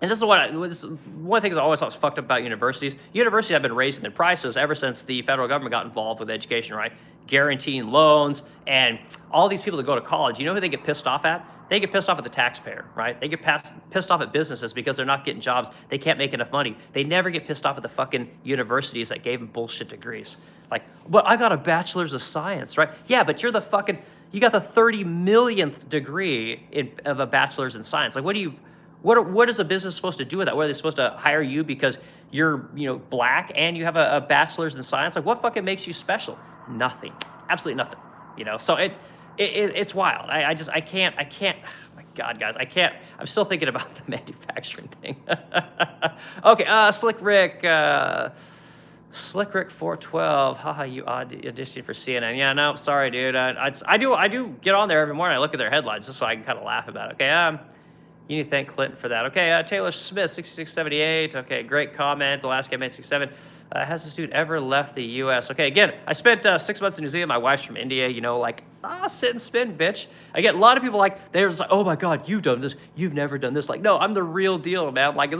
And this is one of the things I always thought was fucked up about universities. Universities have been raising their prices ever since the federal government got involved with education, right? Guaranteeing loans and all these people that go to college. You know who they get pissed off at? They get pissed off at the taxpayer, right? They get pissed off at businesses because they're not getting jobs. They can't make enough money. They never get pissed off at the fucking universities that gave them bullshit degrees. Like, but I got a bachelor's of science, right? Yeah, but you're the fucking, you got the 30 millionth degree of a bachelor's in science. Like, what is a business supposed to do with that? What are they supposed to hire you because you're, you know, black and you have a bachelor's in science? Like, what fucking makes you special? Nothing. Absolutely nothing. You know, so it's wild. I can't, oh my God, guys, I can't, I'm still thinking about the manufacturing thing. Okay, Slick Rick 412, haha, you auditioned for CNN. Yeah, no, sorry, dude. I do get on there every morning. I look at their headlines just so I can kind of laugh about it. Okay, you need to thank Clinton for that. Okay, Taylor Smith, 6678. Okay, great comment. The last guy made 67. Has this dude ever left the U.S.? Okay, again, I spent 6 months in New Zealand. My wife's from India, you know, like, sit and spin, bitch. Again, a lot of people, like, they're just like, oh my God, you've done this. You've never done this. Like, no, I'm the real deal, man. Like,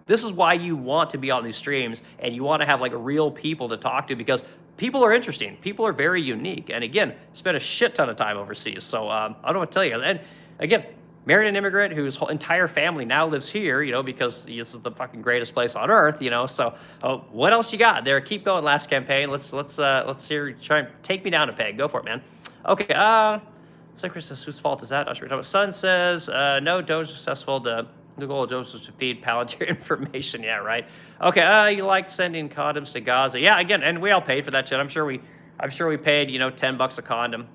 this is why you want to be on these streams and you want to have, like, real people to talk to because people are interesting. People are very unique. And again, spent a shit ton of time overseas. So I don't know what to tell you. And again, married an immigrant whose whole entire family now lives here, you know, because this is the fucking greatest place on earth, you know. So, what else you got there? Keep going. Last campaign. Let's hear. Try and take me down a peg. Go for it, man. Okay. So Chris says, whose fault is that? Son says, no, DOGE successful. The goal of DOGE was to feed Palantir information. Yeah, right. Okay. You liked sending condoms to Gaza? Yeah. Again, and we all paid for that shit. I'm sure we paid, you know, $10 a condom.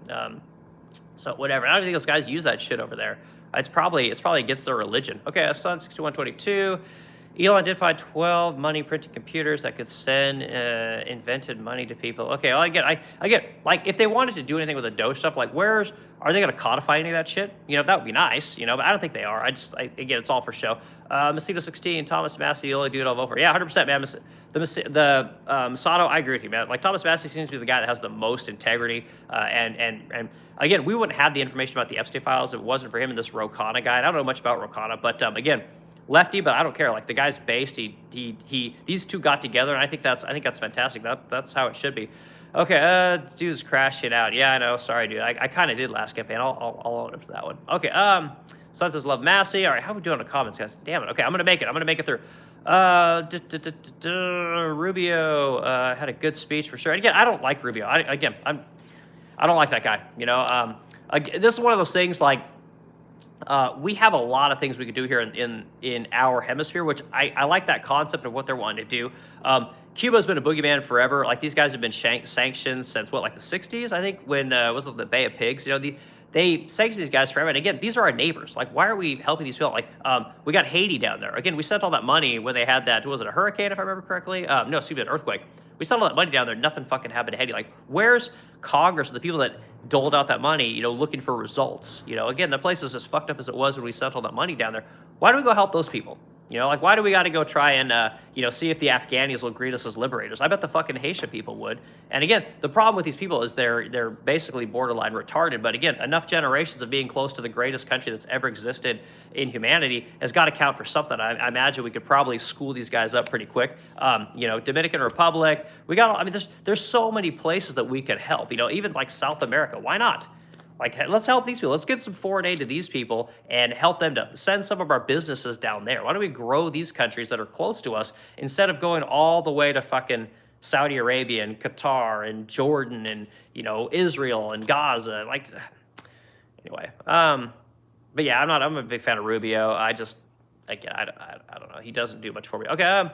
So whatever. I don't think those guys use that shit over there. It's probably against their religion. Okay, Sun 6122. Elon did find 12 money printing computers that could send invented money to people. Okay, well, I get like if they wanted to do anything with the Doge stuff, like are they going to codify any of that shit? You know, that would be nice. You know, but I don't think they are. Again, it's all for show. Mosquito 16, Thomas Massey, the only dude I'll vote for. Yeah, 100%, man. The Masato, I agree with you, man. Like Thomas Massey seems to be the guy that has the most integrity, and again, we wouldn't have the information about the Epstein files if it wasn't for him and this Ro Khanna guy. I don't know much about Ro Khanna, but again, lefty, but I don't care. Like the guy's based. These two got together, and I think that's fantastic. That's how it should be. Okay, dude's crashing out. Yeah, I know. Sorry, dude. I kind of did last campaign. I'll own up to that one. Okay. Son says love Massey. All right, how are we doing in the comments, guys? Damn it. Okay, I'm gonna make it through. Rubio had a good speech for sure. And again, I don't like Rubio. I don't like that guy. You know, this is one of those things like we have a lot of things we could do here in our hemisphere, which I like that concept of what they're wanting to do. Cuba's been a boogeyman forever. Like, these guys have been sanctioned since what, like the 60s, I think, when was it the Bay of Pigs? You know, they sanctioned these guys forever. And again, these are our neighbors. Like, why are we helping these people? Like, we got Haiti down there. Again, we sent all that money when they had that, was it a hurricane, if I remember correctly? No, excuse me, an earthquake. We sent all that money down there. Nothing fucking happened to Haiti. Like, where's Congress, the people that doled out that money, you know, looking for results? You know, again, the place is as fucked up as it was when we sent all that money down there. Why do we go help those people? You know, like, why do we got to go try and, you know, see if the Afghanis will greet us as liberators? I bet the fucking Haitian people would. And again, the problem with these people is they're basically borderline retarded. But again, enough generations of being close to the greatest country that's ever existed in humanity has got to count for something. I imagine we could probably school these guys up pretty quick. You know, Dominican Republic, we got, I mean, there's so many places that we could help, you know, even like South America. Why not? Like, let's help these people. Let's get some foreign aid to these people and help them to send some of our businesses down there. Why don't we grow these countries that are close to us instead of going all the way to fucking Saudi Arabia and Qatar and Jordan and, you know, Israel and Gaza? Like, anyway. But yeah, I'm a big fan of Rubio. I just, again, I don't know. He doesn't do much for me. Okay.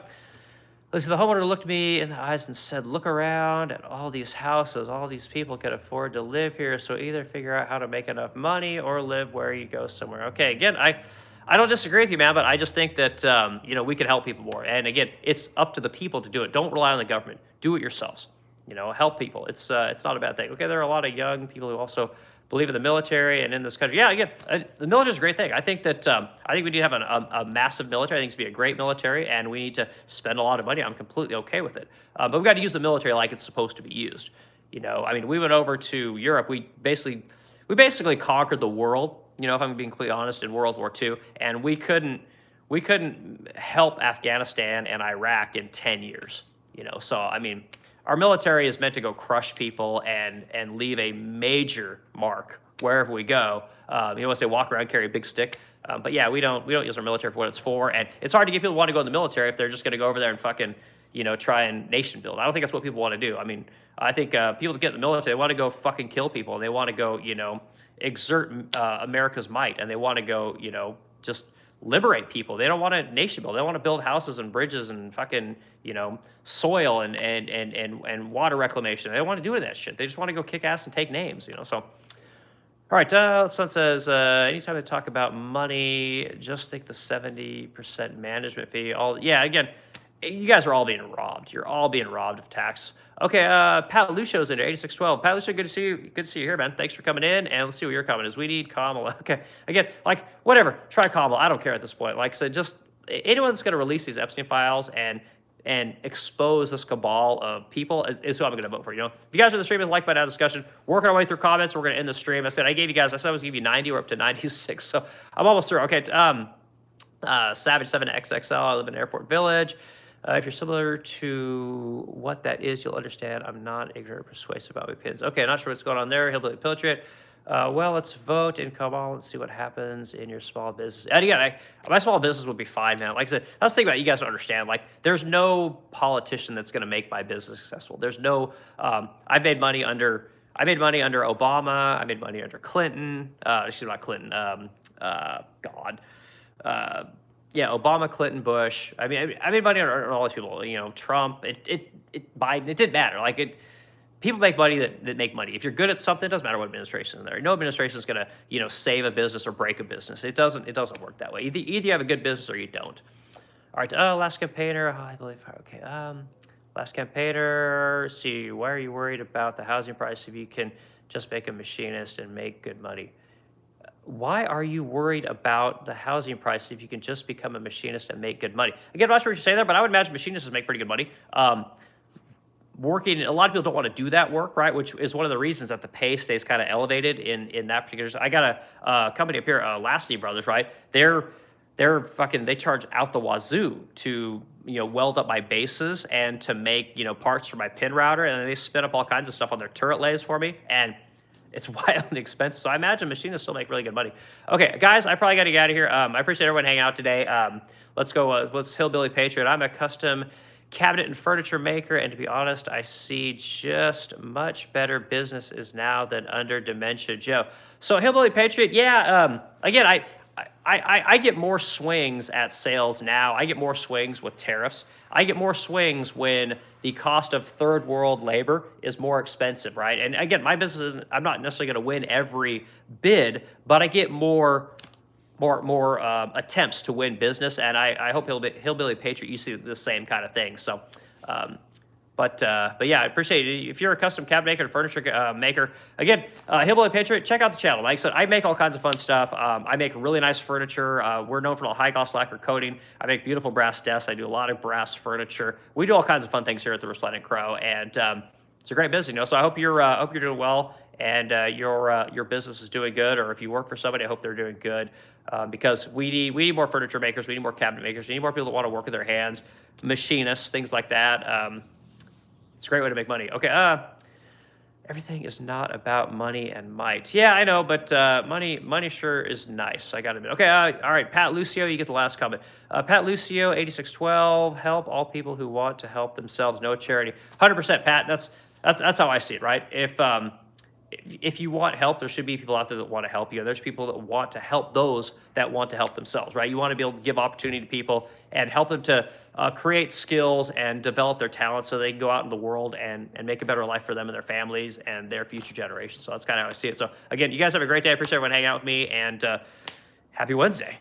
Listen, the homeowner looked me in the eyes and said, look around at all these houses. All these people can afford to live here, so either figure out how to make enough money or live where you go somewhere. Okay, again, I don't disagree with you, man, but I just think that, you know, we can help people more. And again, it's up to the people to do it. Don't rely on the government. Do it yourselves. You know, help people. It's not a bad thing. Okay, there are a lot of young people who also believe in the military and in this country. Yeah, again, the military is a great thing. I think that I think we need to have a massive military. I think it's to be a great military, and we need to spend a lot of money. I'm completely okay with it. But we've got to use the military like it's supposed to be used. You know, I mean, we went over to Europe. We basically conquered the world. You know, if I'm being completely honest, in World War II, and we couldn't help Afghanistan and Iraq in 10 years. You know, so I mean, our military is meant to go crush people and leave a major mark wherever we go. You know, once they walk around, carry a big stick. But yeah, we don't use our military for what it's for. And it's hard to get people to want to go in the military if they're just going to go over there and fucking, you know, try and nation build. I don't think that's what people want to do. I mean, I think people that get in the military, they want to go fucking kill people. And they want to go, you know, exert America's might. And they want to go, you know, just liberate people. They don't want to nation build. They want to build houses and bridges and fucking, you know, soil and water reclamation. They don't want to do any of that shit. They just want to go kick ass and take names, you know. So, all right, Sun says, anytime they talk about money, just think the 70% management fee. Yeah, again, you guys are all being robbed. You're all being robbed of tax. Okay, Pat Lucio's in there, 8612. Pat Lucio, good to see you. Good to see you here, man. Thanks for coming in, and let's see what your comment is. We need Kamala. Okay, again, like, whatever. Try Kamala. I don't care at this point. Like I said, just anyone that's going to release these Epstein files and expose this cabal of people is who I'm going to vote for. You know, if you guys are in the stream, like by now discussion, working our way through comments. We're going to end the stream. I said I said I was going to give you 90. We're up to 96, so I'm almost through. Okay, Savage7XXL. I live in Airport Village. If you're similar to what that is, you'll understand. I'm not ignorant or persuasive about my opinions. Okay, not sure what's going on there. Hillbilly Patriot. Well, let's vote in Cabal and see what happens in your small business. And again, my small business would be fine, man. Like I said, that's the thing about it, you guys don't understand. Like, there's no politician that's going to make my business successful. There's no. I made money under Obama. I made money under Clinton. Excuse me, not Clinton. Yeah, Obama, Clinton, Bush. I mean, I made money on all these people. You know, Trump. Biden. It didn't matter. Like it. People make money that make money. If you're good at something, it doesn't matter what administration is there. No administration is going to, you know, save a business or break a business. It doesn't work that way. Either you have a good business or you don't. All right. Last campaigner. I believe. Okay. Last campaigner. See, why are you worried about the housing price if you can just make a machinist and make good money? Why are you worried about the housing price if you can just become a machinist and make good money? Again, I'm not sure what you're saying there, but I would imagine machinists make pretty good money. Working, a lot of people don't want to do that work, right? Which is one of the reasons that the pay stays kind of elevated in that particular. I got a company up here, Lasty Brothers, right? They're fucking, they charge out the wazoo to, you know, weld up my bases and to make, you know, parts for my pin router, and then they spin up all kinds of stuff on their turret lays for me, and it's wildly expensive. So I imagine machinists still make really good money. Okay, guys, I probably got to get out of here. I appreciate everyone hanging out today. Let's go. Let's Hillbilly Patriot. I'm a custom cabinet and furniture maker, and to be honest, I see just much better businesses now than under Dementia Joe. So Hillbilly Patriot, yeah. Again, I get more swings at sales now. I get more swings with tariffs. I get more swings when the cost of third world labor is more expensive, right? And again, my business isn't, I'm not necessarily going to win every bid, but I get more attempts to win business, and I hope Hillbilly Patriot, you see the same kind of thing. So, but yeah, I appreciate it. If you're a custom cabinet maker and furniture maker, again, Hillbilly Patriot, check out the channel. Like I said, I make all kinds of fun stuff. I make really nice furniture. We're known for the high gloss lacquer coating. I make beautiful brass desks. I do a lot of brass furniture. We do all kinds of fun things here at the Resplendent Crow, and it's a great business, you know. So I hope you're doing well, and your business is doing good. Or if you work for somebody, I hope they're doing good, because we need more furniture makers. We need more cabinet makers. We need more people that want to work with their hands, machinists, things like that. It's a great way to make money. Okay, everything is not about money and might. Yeah, I know, but money sure is nice. I got to admit. Okay, all right, Pat Lucio, you get the last comment. Pat Lucio, 8612, help all people who want to help themselves. No charity. 100%, Pat. That's how I see it, right? If you want help, there should be people out there that want to help you. There's people that want to help those that want to help themselves, right? You want to be able to give opportunity to people and help them to create skills and develop their talents so they can go out in the world and make a better life for them and their families and their future generations. So that's kind of how I see it. So again, you guys have a great day. I appreciate everyone hanging out with me, and happy Wednesday.